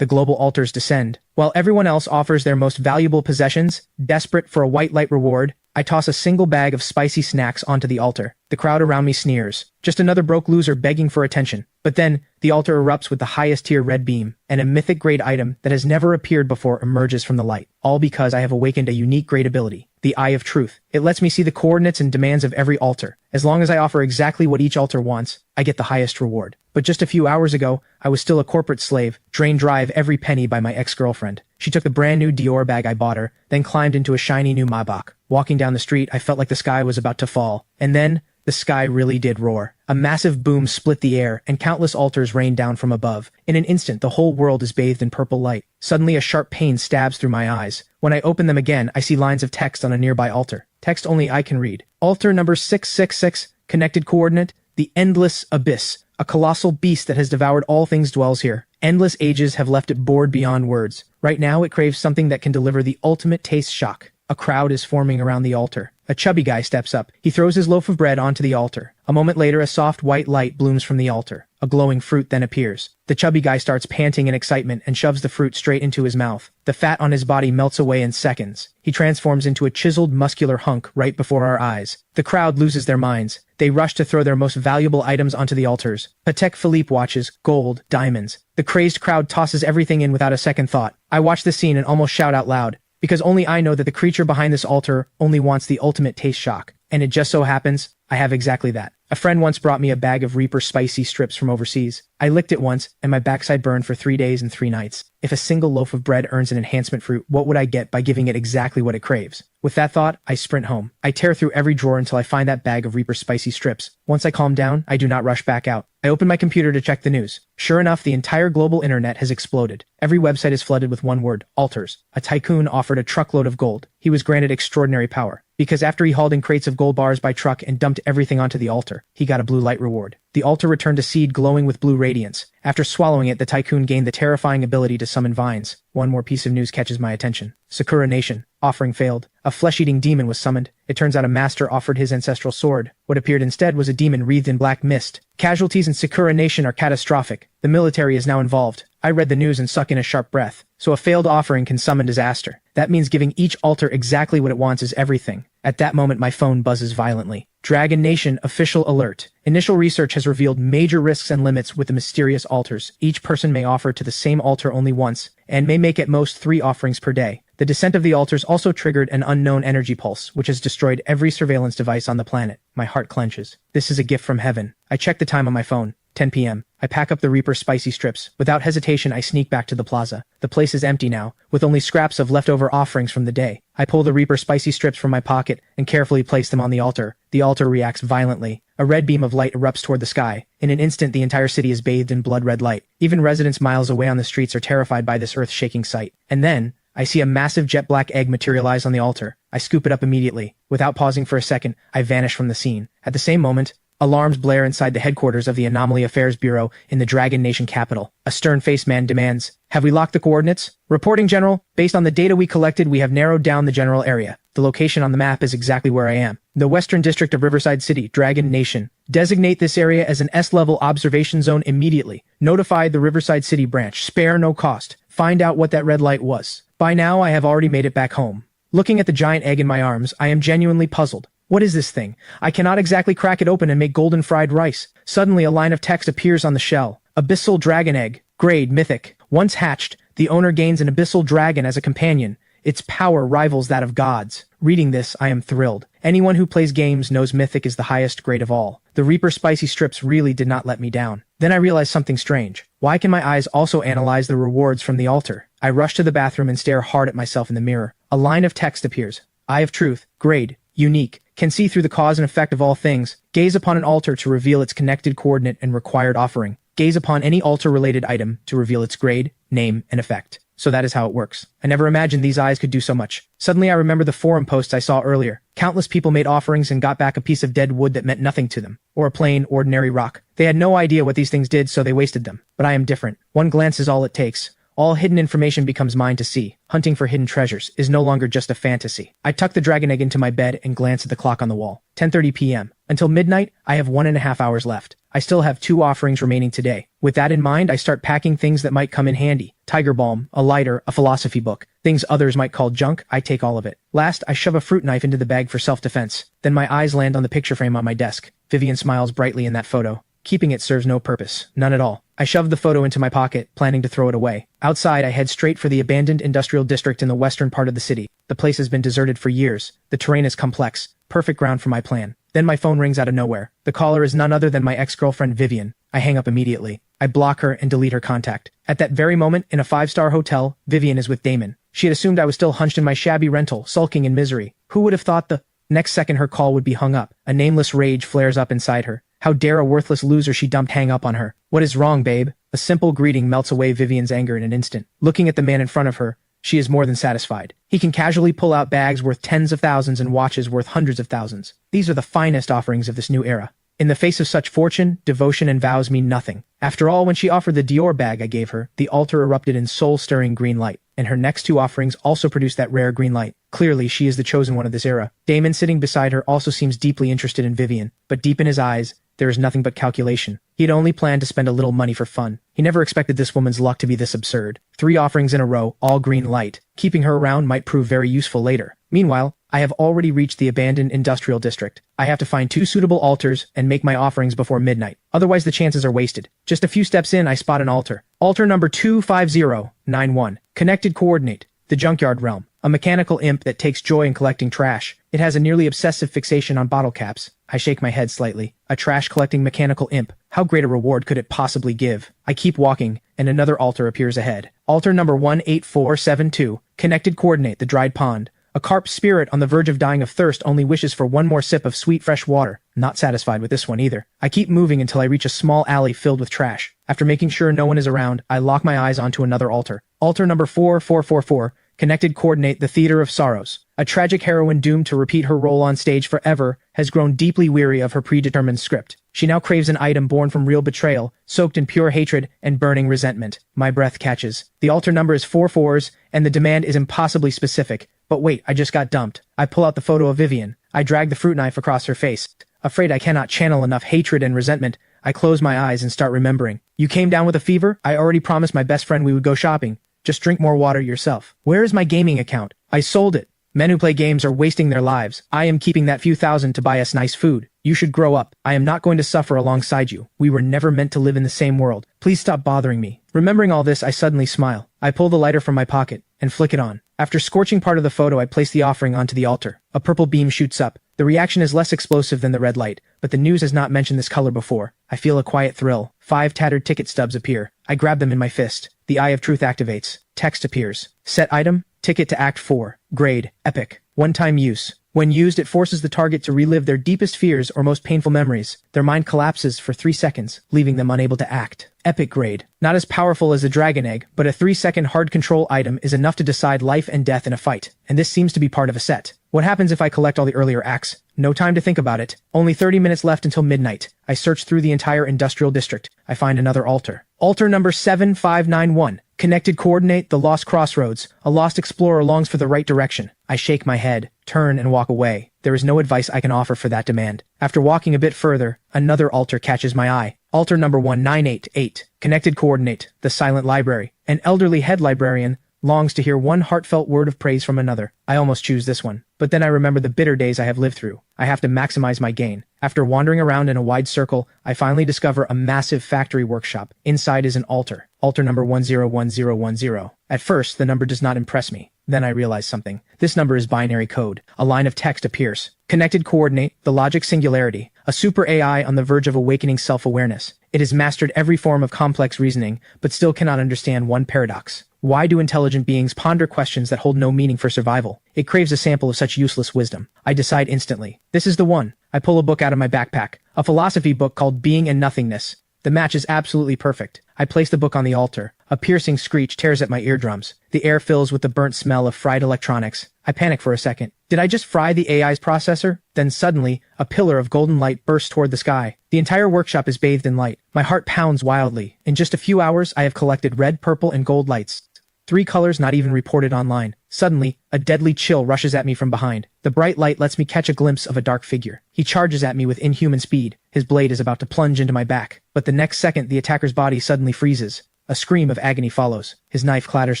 The global altars descend. While everyone else offers their most valuable possessions, desperate for a white light reward, I toss a single bag of spicy snacks onto the altar. The crowd around me sneers. Just another broke loser begging for attention. But then, the altar erupts with the highest tier red beam, and a mythic grade item that has never appeared before emerges from the light. All because I have awakened a unique grade ability, the Eye of Truth. It lets me see the coordinates and demands of every altar. As long as I offer exactly what each altar wants, I get the highest reward. But just a few hours ago, I was still a corporate slave, drained dry of every penny by my ex-girlfriend. She took the brand new Dior bag I bought her, then climbed into a shiny new Maybach. Walking down the street, I felt like the sky was about to fall. And then, the sky really did roar. A massive boom split the air, and countless altars rained down from above. In an instant, the whole world is bathed in purple light. Suddenly, a sharp pain stabs through my eyes. When I open them again, I see lines of text on a nearby altar. Text only I can read. Altar number 666, connected coordinate, the Endless Abyss. A colossal beast that has devoured all things dwells here. Endless ages have left it bored beyond words. Right now, it craves something that can deliver the ultimate taste shock. A crowd is forming around the altar. A chubby guy steps up. He throws his loaf of bread onto the altar. A moment later, a soft white light blooms from the altar. A glowing fruit then appears. The chubby guy starts panting in excitement and shoves the fruit straight into his mouth. The fat on his body melts away in seconds. He transforms into a chiseled, muscular hunk right before our eyes. The crowd loses their minds. They rush to throw their most valuable items onto the altars. Patek Philippe watches, gold, diamonds. The crazed crowd tosses everything in without a second thought. I watch the scene and almost shout out loud, because only I know that the creature behind this altar only wants the ultimate taste shock. And it just so happens, I have exactly that. A friend once brought me a bag of Reaper spicy strips from overseas. I licked it once, and my backside burned for 3 days and 3 nights. If a single loaf of bread earns an enhancement fruit, what would I get by giving it exactly what it craves? With that thought, I sprint home. I tear through every drawer until I find that bag of Reaper spicy strips. Once I calm down, I do not rush back out. I open my computer to check the news. Sure enough, the entire global internet has exploded. Every website is flooded with one word, altars. A tycoon offered a truckload of gold. He was granted extraordinary power, because after he hauled in crates of gold bars by truck and dumped everything onto the altar, he got a blue light reward. The altar returned a seed glowing with blue radiance. After swallowing it, the tycoon gained the terrifying ability to summon vines. One more piece of news catches my attention. Sakura Nation. Offering failed. A flesh-eating demon was summoned. It turns out a master offered his ancestral sword. What appeared instead was a demon wreathed in black mist. Casualties in Sakura Nation are catastrophic. The military is now involved. I read the news and suck in a sharp breath. So a failed offering can summon disaster. That means giving each altar exactly what it wants is everything. At that moment, my phone buzzes violently. Dragon Nation official alert. Initial research has revealed major risks and limits with the mysterious altars. Each person may offer to the same altar only once, and may make at most 3 offerings per day. The descent of the altars also triggered an unknown energy pulse, which has destroyed every surveillance device on the planet. My heart clenches. This is a gift from heaven. I check the time on my phone. 10 p.m. I pack up the Reaper spicy strips. Without hesitation, I sneak back to the plaza. The place is empty now, with only scraps of leftover offerings from the day. I pull the Reaper spicy strips from my pocket and carefully place them on the altar. The altar reacts violently. A red beam of light erupts toward the sky. In an instant, the entire city is bathed in blood-red light. Even residents miles away on the streets are terrified by this earth-shaking sight. And then, I see a massive jet-black egg materialize on the altar. I scoop it up immediately. Without pausing for a second, I vanish from the scene. At the same moment, alarms blare inside the headquarters of the Anomaly Affairs Bureau in the Dragon Nation capital. A stern-faced man demands, "Have we locked the coordinates?" "Reporting, General. Based on the data we collected, we have narrowed down the general area. The location on the map is exactly where I am. The Western District of Riverside City, Dragon Nation. Designate this area as an S-level observation zone immediately. Notify the Riverside City branch. Spare no cost. Find out what that red light was." By now, I have already made it back home. Looking at the giant egg in my arms, I am genuinely puzzled. What is this thing? I cannot exactly crack it open and make golden fried rice. Suddenly, a line of text appears on the shell. Abyssal Dragon Egg. Grade Mythic. Once hatched, the owner gains an abyssal dragon as a companion. Its power rivals that of gods. Reading this, I am thrilled. Anyone who plays games knows Mythic is the highest grade of all. The Reaper spicy strips really did not let me down. Then I realized something strange. Why can my eyes also analyze the rewards from the altar? I rush to the bathroom and stare hard at myself in the mirror. A line of text appears. Eye of Truth. Grade. Unique. Can see through the cause and effect of all things. Gaze upon an altar to reveal its connected coordinate and required offering. Gaze upon any altar-related item to reveal its grade, name, and effect. So that is how it works. I never imagined these eyes could do so much. Suddenly I remember the forum posts I saw earlier. Countless people made offerings and got back a piece of dead wood that meant nothing to them, or a plain, ordinary rock. They had no idea what these things did, so they wasted them. But I am different. One glance is all it takes. All hidden information becomes mine to see. Hunting for hidden treasures is no longer just a fantasy. I tuck the dragon egg into my bed and glance at the clock on the wall. 10:30 p.m. Until midnight, I have 1.5 hours left. I still have 2 offerings remaining today. With that in mind, I start packing things that might come in handy. Tiger balm, a lighter, a philosophy book. Things others might call junk, I take all of it. Last, I shove a fruit knife into the bag for self-defense. Then my eyes land on the picture frame on my desk. Vivian smiles brightly in that photo. Keeping it serves no purpose. None at all. I shoved the photo into my pocket, planning to throw it away. Outside, I head straight for the abandoned industrial district in the western part of the city. The place has been deserted for years. The terrain is complex. Perfect ground for my plan. Then my phone rings out of nowhere. The caller is none other than my ex-girlfriend Vivian. I hang up immediately. I block her and delete her contact. At that very moment, in a 5-star hotel, Vivian is with Damon. She had assumed I was still hunched in my shabby rental, sulking in misery. Who would have thought the next second her call would be hung up? A nameless rage flares up inside her. How dare a worthless loser she dumped hang up on her? What is wrong, babe? A simple greeting melts away Vivian's anger in an instant. Looking at the man in front of her, she is more than satisfied. He can casually pull out bags worth tens of thousands and watches worth hundreds of thousands. These are the finest offerings of this new era. In the face of such fortune, devotion and vows mean nothing. After all, when she offered the Dior bag I gave her, the altar erupted in soul-stirring green light, and her next 2 offerings also produced that rare green light. Clearly, she is the chosen one of this era. Damon sitting beside her also seems deeply interested in Vivian, but deep in his eyes, there is nothing but calculation. He had only planned to spend a little money for fun. He never expected this woman's luck to be this absurd. 3 offerings in a row, all green light. Keeping her around might prove very useful later. Meanwhile, I have already reached the abandoned industrial district. I have to find 2 suitable altars and make my offerings before midnight. Otherwise the chances are wasted. Just a few steps in, I spot an altar. Altar number 25091. Connected coordinate. The junkyard realm. A mechanical imp that takes joy in collecting trash. It has a nearly obsessive fixation on bottle caps. I shake my head slightly. A trash-collecting mechanical imp. How great a reward could it possibly give? I keep walking, and another altar appears ahead. Altar number 18472. Connected coordinate. The dried pond. A carp spirit on the verge of dying of thirst only wishes for one more sip of sweet fresh water. Not satisfied with this one either. I keep moving until I reach a small alley filled with trash. After making sure no one is around, I lock my eyes onto another altar. Altar number 4444. Connected coordinate. The Theater of Sorrows. A tragic heroine doomed to repeat her role on stage forever has grown deeply weary of her predetermined script. She now craves an item born from real betrayal, soaked in pure hatred and burning resentment. My breath catches. The altar number is 4 fours, and the demand is impossibly specific. But wait, I just got dumped. I pull out the photo of Vivian. I drag the fruit knife across her face. Afraid I cannot channel enough hatred and resentment, I close my eyes and start remembering. You came down with a fever? I already promised my best friend we would go shopping. Just drink more water yourself. Where is my gaming account? I sold it. Men who play games are wasting their lives. I am keeping that few thousand to buy us nice food. You should grow up. I am not going to suffer alongside you. We were never meant to live in the same world. Please stop bothering me. Remembering all this, I suddenly smile. I pull the lighter from my pocket and flick it on. After scorching part of the photo, I place the offering onto the altar. A purple beam shoots up. The reaction is less explosive than the red light, but the news has not mentioned this color before. I feel a quiet thrill. 5 tattered ticket stubs appear. I grab them in my fist. The Eye of Truth activates. Text appears. Set item, ticket to Act 4. Grade, epic. One-time use. When used, it forces the target to relive their deepest fears or most painful memories. Their mind collapses for 3 seconds, leaving them unable to act. Epic grade. Not as powerful as the Dragon Egg, but a 3-second hard control item is enough to decide life and death in a fight, and this seems to be part of a set. What happens if I collect all the earlier acts? No time to think about it. Only 30 minutes left until midnight. I search through the entire industrial district. I find another altar. Altar number 7591. Connected coordinate. The Lost Crossroads. A lost explorer longs for the right direction. I shake my head, turn, and walk away. There is no advice I can offer for that demand. After walking a bit further, another altar catches my eye. Altar number 1988. Connected coordinate. The Silent Library. An elderly head librarian longs to hear one heartfelt word of praise from another. I almost choose this one. But then I remember the bitter days I have lived through. I have to maximize my gain. After wandering around in a wide circle, I finally discover a massive factory workshop. Inside is an altar. Altar number 101010. At first, the number does not impress me. Then I realize something. This number is binary code. A line of text appears. Connected coordinate. The Logic Singularity. A super AI on the verge of awakening self-awareness. It has mastered every form of complex reasoning, but still cannot understand one paradox. Why do intelligent beings ponder questions that hold no meaning for survival? It craves a sample of such useless wisdom. I decide instantly. This is the one. I pull a book out of my backpack. A philosophy book called Being and Nothingness. The match is absolutely perfect. I place the book on the altar. A piercing screech tears at my eardrums. The air fills with the burnt smell of fried electronics. I panic for a second. Did I just fry the AI's processor? Then suddenly, a pillar of golden light bursts toward the sky. The entire workshop is bathed in light. My heart pounds wildly. In just a few hours, I have collected red, purple, and gold lights. 3 colors not even reported online. Suddenly, a deadly chill rushes at me from behind. The bright light lets me catch a glimpse of a dark figure. He charges at me with inhuman speed. His blade is about to plunge into my back. But the next second, the attacker's body suddenly freezes. A scream of agony follows. His knife clatters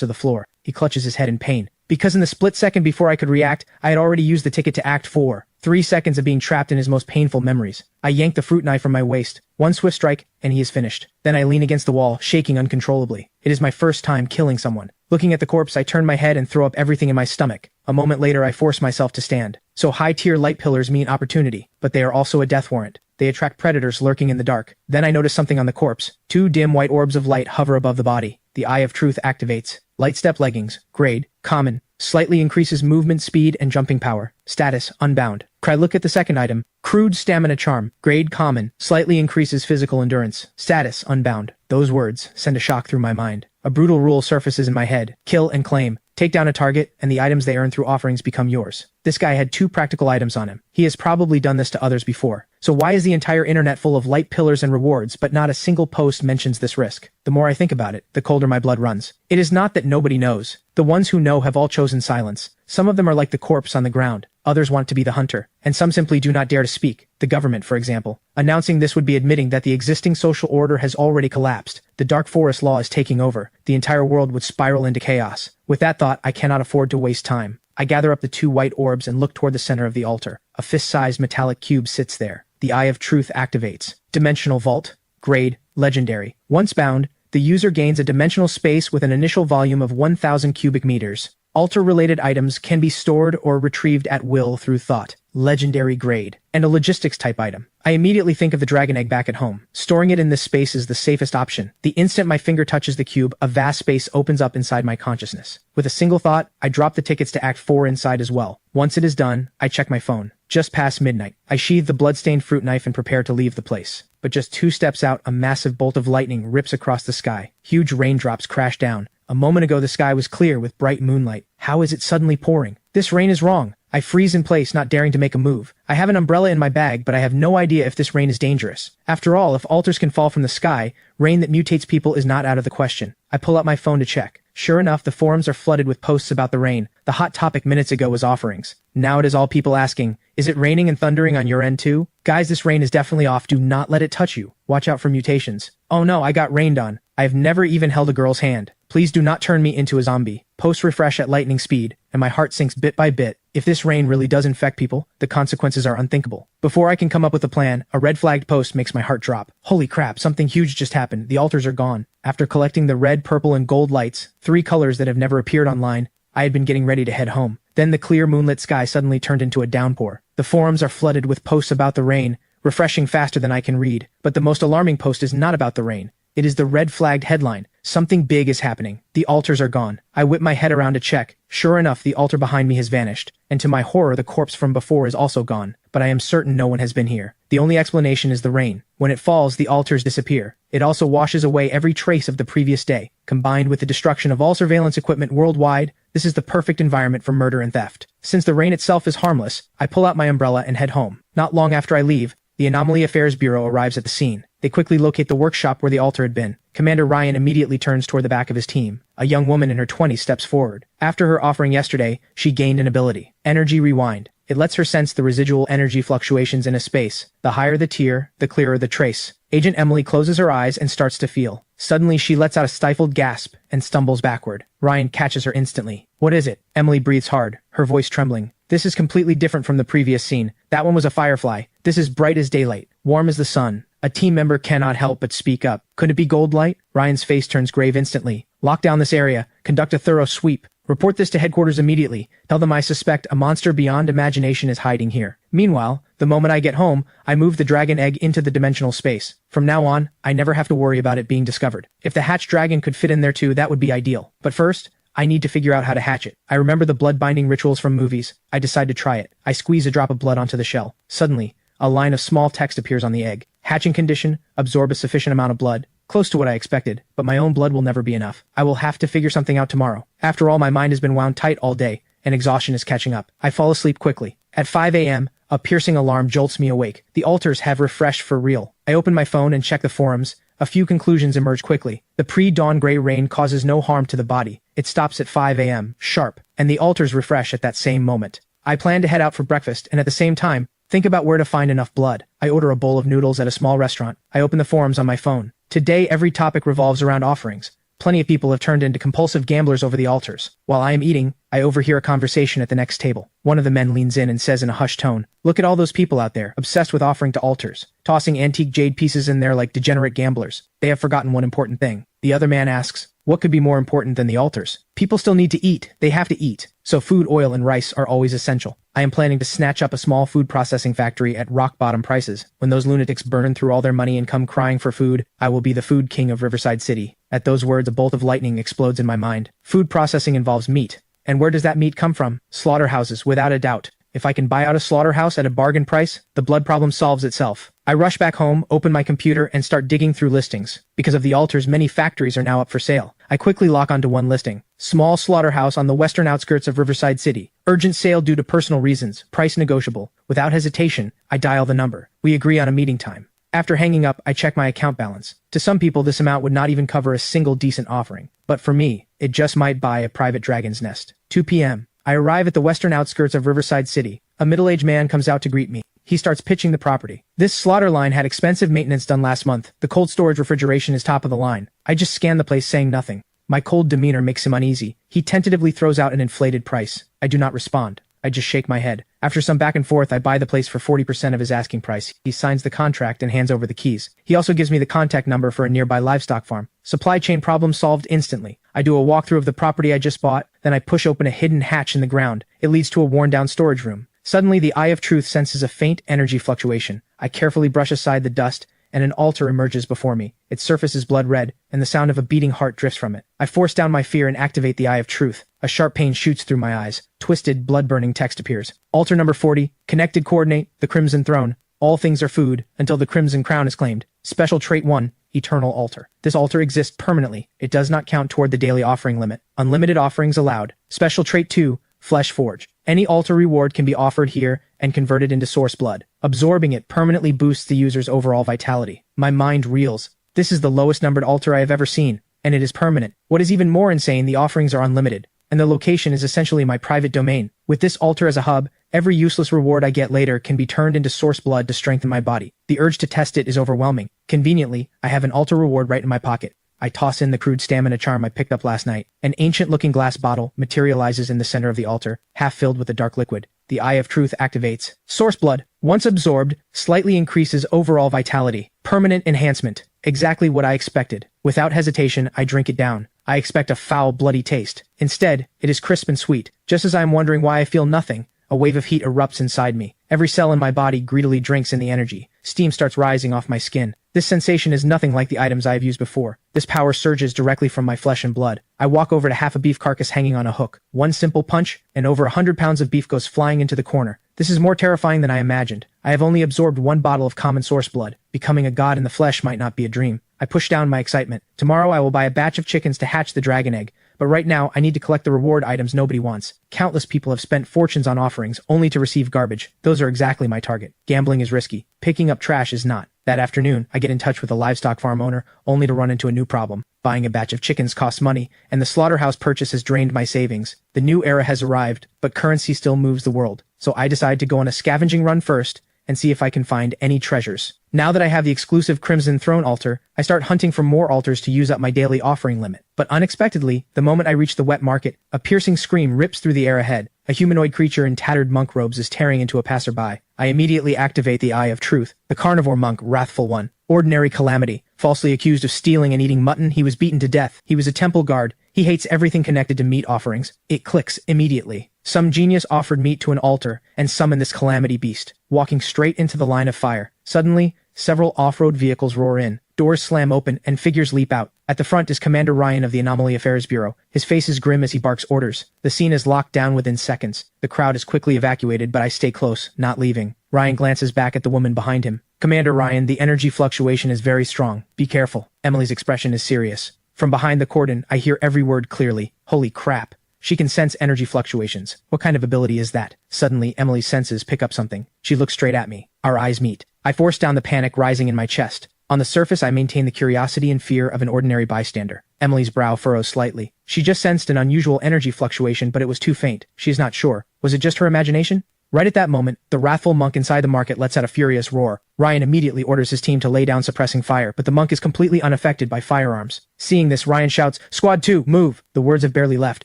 to the floor. He clutches his head in pain. Because in the split second before I could react, I had already used the ticket to Act 4. 3 seconds of being trapped in his most painful memories. I yank the fruit knife from my waist. One swift strike, and he is finished. Then I lean against the wall, shaking uncontrollably. It is my first time killing someone. Looking at the corpse, I turn my head and throw up everything in my stomach. A moment later, I force myself to stand. So high-tier light pillars mean opportunity, but they are also a death warrant. They attract predators lurking in the dark. Then I notice something on the corpse. 2 dim white orbs of light hover above the body. The Eye of Truth activates. Light step leggings. Grade. Common. Slightly increases movement speed and jumping power. Status. Unbound. I look at the second item. Crude Stamina Charm. Grade. Common. Slightly increases physical endurance. Status. Unbound. Those words send a shock through my mind. A brutal rule surfaces in my head. Kill and claim. Take down a target, and the items they earn through offerings become yours. This guy had 2 practical items on him. He has probably done this to others before. So why is the entire internet full of light pillars and rewards, but not a single post mentions this risk? The more I think about it, the colder my blood runs. It is not that nobody knows. The ones who know have all chosen silence. Some of them are like the corpse on the ground. Others want to be the hunter. And some simply do not dare to speak. The government, for example. Announcing this would be admitting that the existing social order has already collapsed. The Dark Forest law is taking over. The entire world would spiral into chaos. With that thought, I cannot afford to waste time. I gather up the 2 white orbs and look toward the center of the altar. A fist-sized metallic cube sits there. The Eye of Truth activates. Dimensional Vault. Grade. Legendary. Once bound, the user gains a dimensional space with an initial volume of 1,000 cubic meters. Altar-related items can be stored or retrieved at will through thought. Legendary grade. And a logistics-type item. I immediately think of the dragon egg back at home. Storing it in this space is the safest option. The instant my finger touches the cube, a vast space opens up inside my consciousness. With a single thought, I drop the tickets to Act 4 inside as well. Once it is done, I check my phone. Just past midnight. I sheathe the blood-stained fruit knife and prepare to leave the place. But just 2 steps out, a massive bolt of lightning rips across the sky. Huge raindrops crash down. A moment ago the sky was clear with bright moonlight. How is it suddenly pouring? This rain is wrong. I freeze in place, not daring to make a move. I have an umbrella in my bag, but I have no idea if this rain is dangerous. After all, if altars can fall from the sky, rain that mutates people is not out of the question. I pull out my phone to check. Sure enough, the forums are flooded with posts about the rain. The hot topic minutes ago was offerings. Now it is all people asking, is it raining and thundering on your end too? Guys, this rain is definitely off. Do not let it touch you. Watch out for mutations. Oh no, I got rained on. I have never even held a girl's hand. Please do not turn me into a zombie. Post refresh at lightning speed, and my heart sinks bit by bit. If this rain really does infect people, the consequences are unthinkable. Before I can come up with a plan, a red flagged post makes my heart drop. Holy crap, something huge just happened. The altars are gone. After collecting the red, purple, and gold lights, 3 colors that have never appeared online, I had been getting ready to head home. Then the clear moonlit sky suddenly turned into a downpour. The forums are flooded with posts about the rain, refreshing faster than I can read. But the most alarming post is not about the rain. It is the red-flagged headline. Something big is happening. The altars are gone. I whip my head around to check. Sure enough, the altar behind me has vanished. And to my horror, the corpse from before is also gone. But I am certain no one has been here. The only explanation is the rain. When it falls, the altars disappear. It also washes away every trace of the previous day. Combined with the destruction of all surveillance equipment worldwide, this is the perfect environment for murder and theft. Since the rain itself is harmless, I pull out my umbrella and head home. Not long after I leave, the Anomaly Affairs Bureau arrives at the scene. They quickly locate the workshop where the altar had been. Commander Ryan immediately turns toward the back of his team. A young woman in her 20s steps forward. After her offering yesterday, she gained an ability. Energy Rewind. It lets her sense the residual energy fluctuations in a space. The higher the tier, the clearer the trace. Agent Emily closes her eyes and starts to feel. Suddenly, she lets out a stifled gasp and stumbles backward. Ryan catches her instantly. What is it? Emily breathes hard, her voice trembling. This is completely different from the previous scene. That one was a firefly. This is bright as daylight, warm as the sun. A team member cannot help but speak up. Could it be gold light? Ryan's face turns grave instantly. Lock down this area. Conduct a thorough sweep. Report this to headquarters immediately. Tell them I suspect a monster beyond imagination is hiding here. Meanwhile, the moment I get home, I move the dragon egg into the dimensional space. From now on, I never have to worry about it being discovered. If the hatched dragon could fit in there too, that would be ideal. But first, I need to figure out how to hatch it. I remember the blood binding rituals from movies. I decide to try it. I squeeze a drop of blood onto the shell. Suddenly, a line of small text appears on the egg. Hatching condition, absorb a sufficient amount of blood. Close to what I expected, but my own blood will never be enough. I will have to figure something out tomorrow. After all, my mind has been wound tight all day, and exhaustion is catching up. I fall asleep quickly. At 5 a.m., a piercing alarm jolts me awake. The altars have refreshed for real. I open my phone and check the forums. A few conclusions emerge quickly. The pre-dawn gray rain causes no harm to the body. It stops at 5 a.m., sharp, and the altars refresh at that same moment. I plan to head out for breakfast and at the same time, think about where to find enough blood. I order a bowl of noodles at a small restaurant. I open the forums on my phone. Today every topic revolves around offerings. Plenty of people have turned into compulsive gamblers over the altars. While I am eating, I overhear a conversation at the next table. One of the men leans in and says in a hushed tone, "Look at all those people out there, obsessed with offering to altars, tossing antique jade pieces in there like degenerate gamblers. They have forgotten one important thing." The other man asks, "What could be more important than the altars?" People still need to eat. They have to eat. So food, oil, and rice are always essential. I am planning to snatch up a small food processing factory at rock-bottom prices. When those lunatics burn through all their money and come crying for food, I will be the food king of Riverside City. At those words, a bolt of lightning explodes in my mind. Food processing involves meat. And where does that meat come from? Slaughterhouses, without a doubt. If I can buy out a slaughterhouse at a bargain price, the blood problem solves itself. I rush back home, open my computer, and start digging through listings. Because of the altars, many factories are now up for sale. I quickly lock onto one listing. Small slaughterhouse on the western outskirts of Riverside City. Urgent sale due to personal reasons. Price negotiable. Without hesitation, I dial the number. We agree on a meeting time. After hanging up, I check my account balance. To some people, this amount would not even cover a single decent offering. But for me, it just might buy a private dragon's nest. 2 p.m. I arrive at the western outskirts of Riverside City. A middle-aged man comes out to greet me. He starts pitching the property. This slaughter line had expensive maintenance done last month. The cold storage refrigeration is top of the line. I just scan the place saying nothing. My cold demeanor makes him uneasy. He tentatively throws out an inflated price. I do not respond. I just shake my head. After some back and forth, I buy the place for 40% of his asking price. He signs the contract and hands over the keys. He also gives me the contact number for a nearby livestock farm. Supply chain problem solved instantly. I do a walkthrough of the property I just bought, then I push open a hidden hatch in the ground. It leads to a worn-down storage room. Suddenly, the Eye of Truth senses a faint energy fluctuation. I carefully brush aside the dust, and an altar emerges before me. Its surface is blood red, and the sound of a beating heart drifts from it. I force down my fear and activate the Eye of Truth. A sharp pain shoots through my eyes. Twisted, blood-burning text appears. Altar number 40, connected coordinate, the Crimson Throne. All things are food, until the Crimson Crown is claimed. Special trait 1, Eternal Altar. This altar exists permanently. It does not count toward the daily offering limit. Unlimited offerings allowed. Special trait 2, Flesh Forge. Any altar reward can be offered here and converted into source blood. Absorbing it permanently boosts the user's overall vitality. My mind reels. This is the lowest numbered altar I have ever seen, and it is permanent. What is even more insane, the offerings are unlimited, and the location is essentially my private domain. With this altar as a hub, every useless reward I get later can be turned into source blood to strengthen my body. The urge to test it is overwhelming. Conveniently, I have an altar reward right in my pocket. I toss in the crude stamina charm I picked up last night. An ancient-looking glass bottle materializes in the center of the altar, half filled with a dark liquid. The Eye of Truth activates. Source blood, once absorbed, slightly increases overall vitality. Permanent enhancement. Exactly what I expected. Without hesitation, I drink it down. I expect a foul, bloody taste. Instead, it is crisp and sweet. Just as I am wondering why I feel nothing, a wave of heat erupts inside me. Every cell in my body greedily drinks in the energy. Steam starts rising off my skin. This sensation is nothing like the items I have used before. This power surges directly from my flesh and blood. I walk over to half a beef carcass hanging on a hook. One simple punch, and over 100 pounds of beef goes flying into the corner. This is more terrifying than I imagined. I have only absorbed one bottle of common source blood. Becoming a god in the flesh might not be a dream. I push down my excitement. Tomorrow I will buy a batch of chickens to hatch the dragon egg. But right now, I need to collect the reward items nobody wants. Countless people have spent fortunes on offerings, only to receive garbage. Those are exactly my target. Gambling is risky. Picking up trash is not. That afternoon, I get in touch with a livestock farm owner, only to run into a new problem. Buying a batch of chickens costs money, and the slaughterhouse purchase has drained my savings. The new era has arrived, but currency still moves the world. So I decide to go on a scavenging run first, and see if I can find any treasures. Now that I have the exclusive Crimson Throne altar, I start hunting for more altars to use up my daily offering limit. But unexpectedly, the moment I reach the wet market, a piercing scream rips through the air ahead. A humanoid creature in tattered monk robes is tearing into a passerby. I immediately activate the Eye of Truth. The carnivore monk, Wrathful One. Ordinary calamity. Falsely accused of stealing and eating mutton, he was beaten to death. He was a temple guard. He hates everything connected to meat offerings. It clicks immediately. Some genius offered meat to an altar and summoned this calamity beast, walking straight into the line of fire. Suddenly, several off-road vehicles roar in. Doors slam open and figures leap out. At the front is Commander Ryan of the Anomaly Affairs Bureau. His face is grim as he barks orders. The scene is locked down within seconds. The crowd is quickly evacuated, but I stay close, not leaving. Ryan glances back at the woman behind him. Commander Ryan, the energy fluctuation is very strong. Be careful. Emily's expression is serious. From behind the cordon, I hear every word clearly. Holy crap. She can sense energy fluctuations. What kind of ability is that? Suddenly, Emily's senses pick up something. She looks straight at me. Our eyes meet. I force down the panic rising in my chest. On the surface, I maintain the curiosity and fear of an ordinary bystander. Emily's brow furrows slightly. She just sensed an unusual energy fluctuation, but it was too faint. She is not sure. Was it just her imagination? Right at that moment, the wrathful monk inside the market lets out a furious roar. Ryan immediately orders his team to lay down suppressing fire, but the monk is completely unaffected by firearms. Seeing this, Ryan shouts, "Squad 2, move!" The words have barely left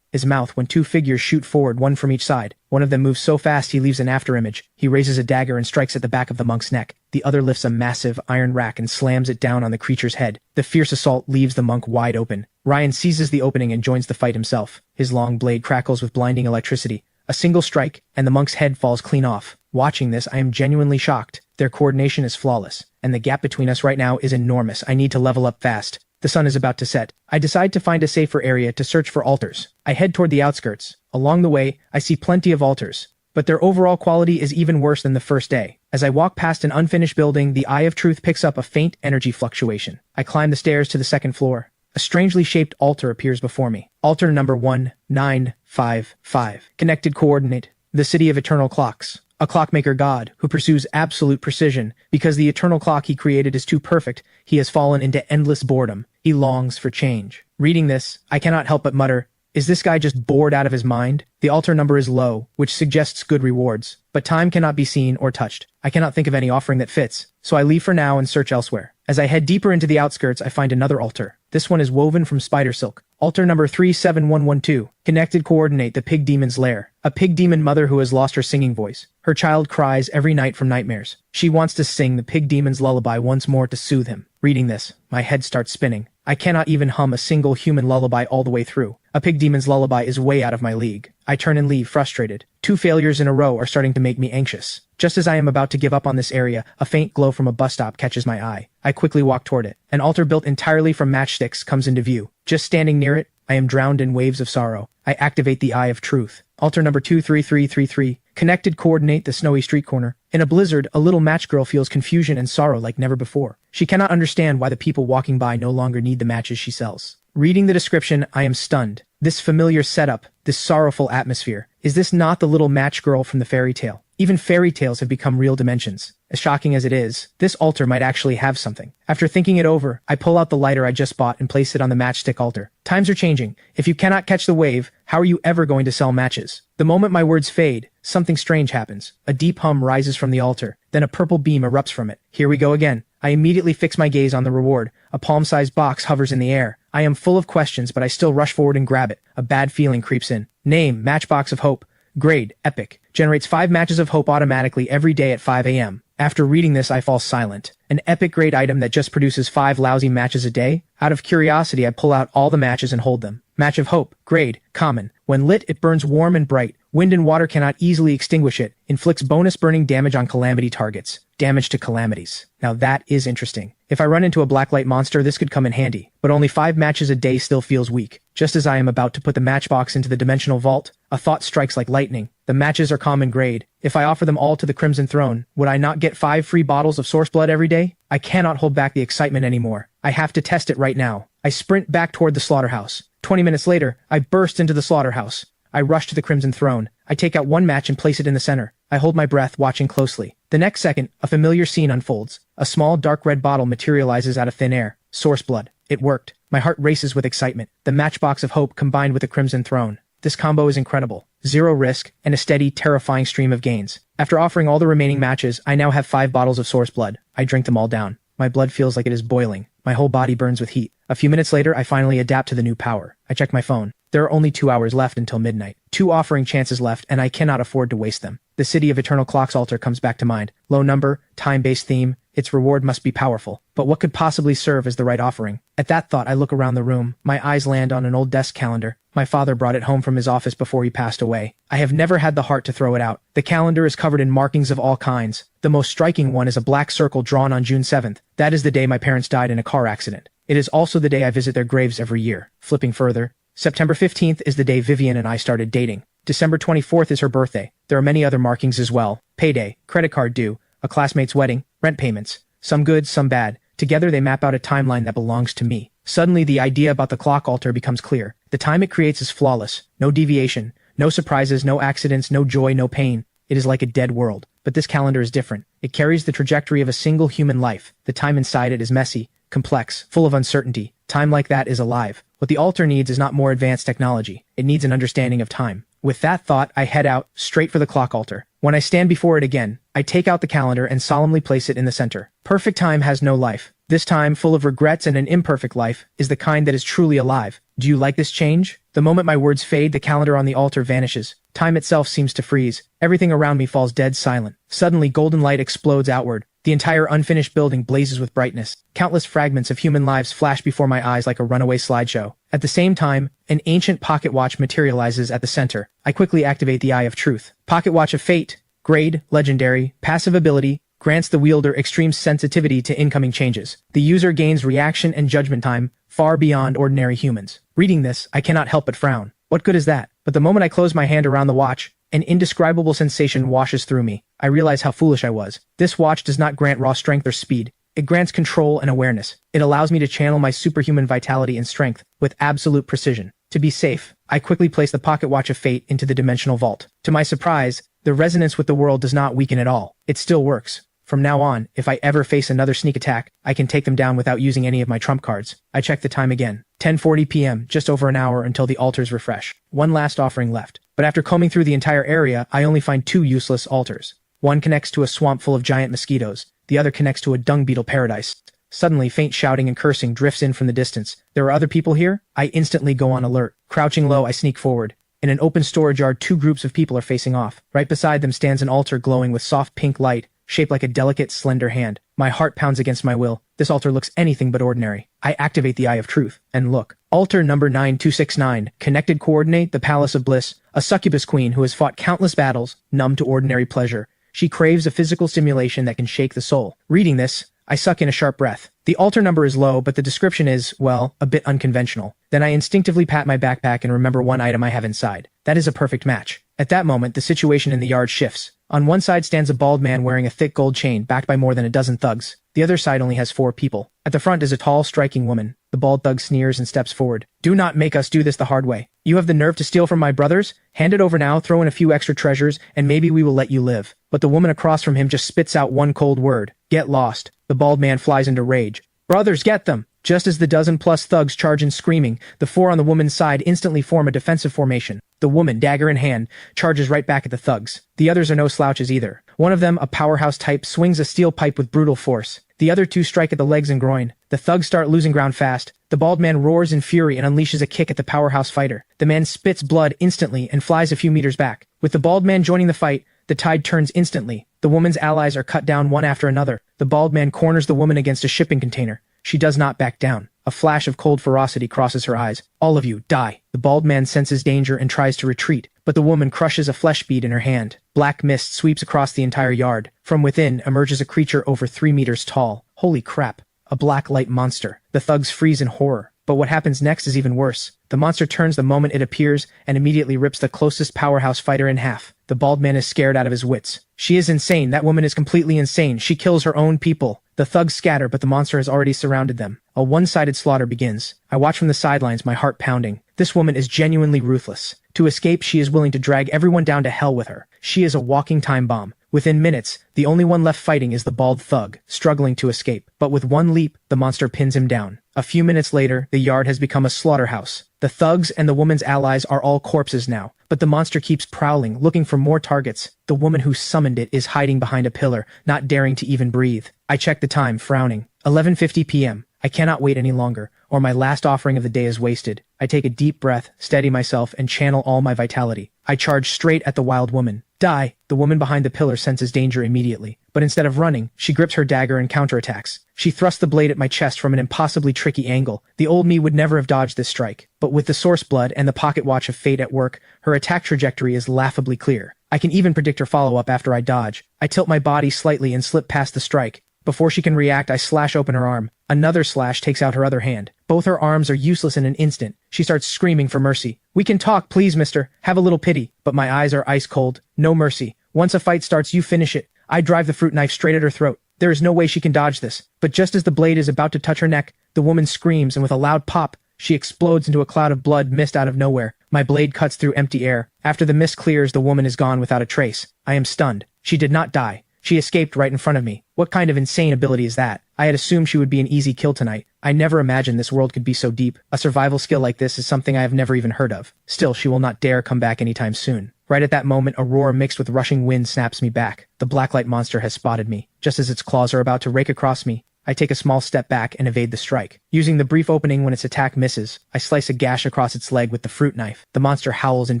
his mouth when two figures shoot forward, one from each side. One of them moves so fast he leaves an afterimage. He raises a dagger and strikes at the back of the monk's neck. The other lifts a massive iron rack and slams it down on the creature's head. The fierce assault leaves the monk wide open. Ryan seizes the opening and joins the fight himself. His long blade crackles with blinding electricity. A single strike, and the monk's head falls clean off. Watching this, I am genuinely shocked. Their coordination is flawless, and the gap between us right now is enormous. I need to level up fast. The sun is about to set. I decide to find a safer area to search for altars. I head toward the outskirts. Along the way, I see plenty of altars, but their overall quality is even worse than the first day. As I walk past an unfinished building, the Eye of Truth picks up a faint energy fluctuation. I climb the stairs to the second floor. A strangely shaped altar appears before me. Altar number 1955. Connected coordinate. The City of Eternal Clocks. A clockmaker god who pursues absolute precision. Because the eternal clock he created is too perfect, he has fallen into endless boredom. He longs for change. Reading this, I cannot help but mutter, is this guy just bored out of his mind? The altar number is low, which suggests good rewards, but time cannot be seen or touched. I cannot think of any offering that fits, so I leave for now and search elsewhere. As I head deeper into the outskirts, I find another altar. This one is woven from spider silk. Altar number 37112. Connected coordinate the pig demon's lair. A pig demon mother who has lost her singing voice. Her child cries every night from nightmares. She wants to sing the pig demon's lullaby once more to soothe him. Reading this, my head starts spinning. I cannot even hum a single human lullaby all the way through. A pig demon's lullaby is way out of my league. I turn and leave, frustrated. 2 failures in a row are starting to make me anxious. Just as I am about to give up on this area, a faint glow from a bus stop catches my eye. I quickly walk toward it. An altar built entirely from matchsticks comes into view. Just standing near it, I am drowned in waves of sorrow. I activate the Eye of Truth. Altar number 23333. Connected coordinate the snowy street corner. In a blizzard, a little match girl feels confusion and sorrow like never before. She cannot understand why the people walking by no longer need the matches she sells. Reading the description, I am stunned. This familiar setup, this sorrowful atmosphere. Is this not the little match girl from the fairy tale? Even fairy tales have become real dimensions. As shocking as it is, this altar might actually have something. After thinking it over, I pull out the lighter I just bought and place it on the matchstick altar. Times are changing. If you cannot catch the wave, how are you ever going to sell matches? The moment my words fade, something strange happens. A deep hum rises from the altar, then a purple beam erupts from it. Here we go again. I immediately fix my gaze on the reward. A palm-sized box hovers in the air. I am full of questions, but I still rush forward and grab it. A bad feeling creeps in. Name, Matchbox of Hope. Grade, Epic. Generates 5 matches of hope automatically every day at 5 a.m. After reading this, I fall silent. An epic grade item that just produces 5 lousy matches a day? Out of curiosity, I pull out all the matches and hold them. Match of Hope. Grade, Common. When lit, it burns warm and bright. Wind and water cannot easily extinguish it. Inflicts bonus burning damage on calamity targets. Damage to calamities. Now that is interesting. If I run into a blacklight monster, this could come in handy. But only 5 matches a day still feels weak. Just as I am about to put the matchbox into the dimensional vault, a thought strikes like lightning. The matches are common grade. If I offer them all to the Crimson Throne, would I not get 5 free bottles of source blood every day? I cannot hold back the excitement anymore. I have to test it right now. I sprint back toward the slaughterhouse. 20 minutes later, I burst into the slaughterhouse. I rush to the Crimson Throne. I take out one match and place it in the center. I hold my breath, watching closely. The next second, a familiar scene unfolds. A small dark red bottle materializes out of thin air. Source blood. It worked. My heart races with excitement. The Matchbox of Hope combined with the Crimson Throne. This combo is incredible. 0 risk, and a steady, terrifying stream of gains. After offering all the remaining matches, I now have 5 bottles of source blood. I drink them all down. My blood feels like it is boiling. My whole body burns with heat. A few minutes later, I finally adapt to the new power. I check my phone. There are only 2 hours left until midnight. 2 offering chances left, and I cannot afford to waste them. The City of Eternal Clocks altar comes back to mind. Low number, time-based theme. Its reward must be powerful. But what could possibly serve as the right offering? At that thought, I look around the room. My eyes land on an old desk calendar. My father brought it home from his office before he passed away. I have never had the heart to throw it out. The calendar is covered in markings of all kinds. The most striking one is a black circle drawn on June 7th. That is the day my parents died in a car accident. It is also the day I visit their graves every year. Flipping further, September 15th is the day Vivian and I started dating. December 24th is her birthday. There are many other markings as well. Payday, credit card due, a classmate's wedding, rent payments. Some good, some bad. Together they map out a timeline that belongs to me. Suddenly the idea about the clock altar becomes clear. The time it creates is flawless. No deviation, no surprises, no accidents, no joy, no pain. it is like a dead world. But this calendar is different. It carries the trajectory of a single human life. The time inside it is messy, complex, full of uncertainty. Time like that is alive. What the altar needs is not more advanced technology. It needs an understanding of time. With that thought, I head out, straight for the clock altar. When I stand before it again, I take out the calendar and solemnly place it in the center. Perfect time has no life. This time, full of regrets and an imperfect life, is the kind that is truly alive. Do you like this change? The moment my words fade, the calendar on the altar vanishes. Time itself seems to freeze. Everything around me falls dead silent. Suddenly, golden light explodes outward. The entire unfinished building blazes with brightness. Countless fragments of human lives flash before my eyes like a runaway slideshow. At the same time, an ancient pocket watch materializes at the center. I quickly activate the Eye of Truth. Pocket Watch of Fate. Grade, Legendary. Passive ability. Grants the wielder extreme sensitivity to incoming changes. The user gains reaction and judgment time far beyond ordinary humans. Reading this, I cannot help but frown. What good is that? But the moment I close my hand around the watch, an indescribable sensation washes through me. I realize how foolish I was. This watch does not grant raw strength or speed. It grants control and awareness. It allows me to channel my superhuman vitality and strength with absolute precision. To be safe, I quickly place the pocket watch of fate into the dimensional vault. To my surprise, the resonance with the world does not weaken at all. It still works. From now on, if I ever face another sneak attack, I can take them down without using any of my trump cards. I check the time again. 10:40 p.m., just over an hour until the altars refresh. One last offering left. But after combing through the entire area, I only find two useless altars. One connects to a swamp full of giant mosquitoes. The other connects to a dung beetle paradise. Suddenly, faint shouting and cursing drifts in from the distance. There are other people here? I instantly go on alert. Crouching low, I sneak forward. In an open storage yard, two groups of people are facing off. Right beside them stands an altar glowing with soft pink light, shaped like a delicate, slender hand. My heart pounds against my will. This altar looks anything but ordinary. I activate the Eye of Truth, and look. Altar number 9269. Connected coordinate, the Palace of Bliss. A succubus queen who has fought countless battles, numb to ordinary pleasure. She craves a physical stimulation that can shake the soul. Reading this, I suck in a sharp breath. The altar number is low, but the description is, well, a bit unconventional. Then I instinctively pat my backpack and remember one item I have inside. That is a perfect match. At that moment, the situation in the yard shifts. On one side stands a bald man wearing a thick gold chain, backed by more than a dozen thugs. The other side only has 4 people. At the front is a tall, striking woman. The bald thug sneers and steps forward. Do not make us do this the hard way. You have the nerve to steal from my brothers? Hand it over now, throw in a few extra treasures, and maybe we will let you live. But the woman across from him just spits out one cold word. Get lost. The bald man flies into rage. Brothers, get them! Just as the dozen-plus thugs charge in screaming, the 4 on the woman's side instantly form a defensive formation. The woman, dagger in hand, charges right back at the thugs. The others are no slouches either. One of them, a powerhouse type, swings a steel pipe with brutal force. The other 2 strike at the legs and groin. The thugs start losing ground fast. The bald man roars in fury and unleashes a kick at the powerhouse fighter. The man spits blood instantly and flies a few meters back. With the bald man joining the fight, the tide turns instantly. The woman's allies are cut down one after another. The bald man corners the woman against a shipping container. She does not back down. A flash of cold ferocity crosses her eyes. All of you, die. The bald man senses danger and tries to retreat, but the woman crushes a flesh bead in her hand. Black mist sweeps across the entire yard. From within emerges a creature over 3 meters tall. Holy crap. A black light monster. The thugs freeze in horror. But what happens next is even worse. The monster turns the moment it appears and immediately rips the closest powerhouse fighter in half. The bald man is scared out of his wits. She is insane. That woman is completely insane. She kills her own people. The thugs scatter, but the monster has already surrounded them. A one-sided slaughter begins. I watch from the sidelines, my heart pounding. This woman is genuinely ruthless. To escape, she is willing to drag everyone down to hell with her. She is a walking time bomb. Within minutes, the only one left fighting is the bald thug, struggling to escape. But with one leap, the monster pins him down. A few minutes later, the yard has become a slaughterhouse. The thugs and the woman's allies are all corpses now. But the monster keeps prowling, looking for more targets. The woman who summoned it is hiding behind a pillar, not daring to even breathe. I check the time, frowning. 11:50 p.m. I cannot wait any longer, or my last offering of the day is wasted. I take a deep breath, steady myself, and channel all my vitality. I charge straight at the wild woman. Die! The woman behind the pillar senses danger immediately. But instead of running, she grips her dagger and counterattacks. She thrusts the blade at my chest from an impossibly tricky angle. The old me would never have dodged this strike. But with the source blood and the pocket watch of fate at work, her attack trajectory is laughably clear. I can even predict her follow-up after I dodge. I tilt my body slightly and slip past the strike. Before she can react, I slash open her arm. Another slash takes out her other hand. Both her arms are useless in an instant. She starts screaming for mercy. We can talk, please, mister. Have a little pity. But my eyes are ice cold. No mercy. Once a fight starts, you finish it. I drive the fruit knife straight at her throat. There is no way she can dodge this. But just as the blade is about to touch her neck, the woman screams, and with a loud pop, she explodes into a cloud of blood mist out of nowhere. My blade cuts through empty air. After the mist clears, the woman is gone without a trace. I am stunned. She did not die. She escaped right in front of me. What kind of insane ability is that? I had assumed she would be an easy kill tonight. I never imagined this world could be so deep. A survival skill like this is something I have never even heard of. Still, she will not dare come back anytime soon. Right at that moment, a roar mixed with rushing wind snaps me back. The blacklight monster has spotted me. Just as its claws are about to rake across me, I take a small step back and evade the strike. Using the brief opening when its attack misses, I slice a gash across its leg with the fruit knife. The monster howls in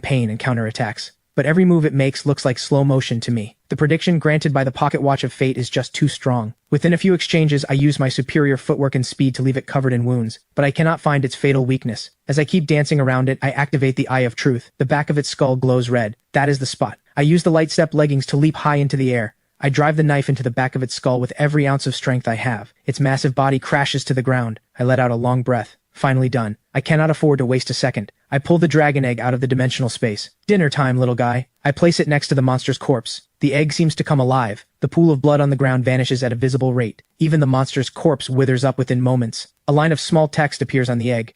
pain and counterattacks. But every move it makes looks like slow motion to me. The prediction granted by the pocket watch of fate is just too strong. Within a few exchanges, I use my superior footwork and speed to leave it covered in wounds, but I cannot find its fatal weakness. As I keep dancing around it, I activate the Eye of Truth. The back of its skull glows red. That is the spot. I use the light step leggings to leap high into the air. I drive the knife into the back of its skull with every ounce of strength I have. Its massive body crashes to the ground. I let out a long breath. Finally done. I cannot afford to waste a second. I pull the dragon egg out of the dimensional space. Dinner time, little guy. I place it next to the monster's corpse. The egg seems to come alive. The pool of blood on the ground vanishes at a visible rate. Even the monster's corpse withers up within moments. A line of small text appears on the egg.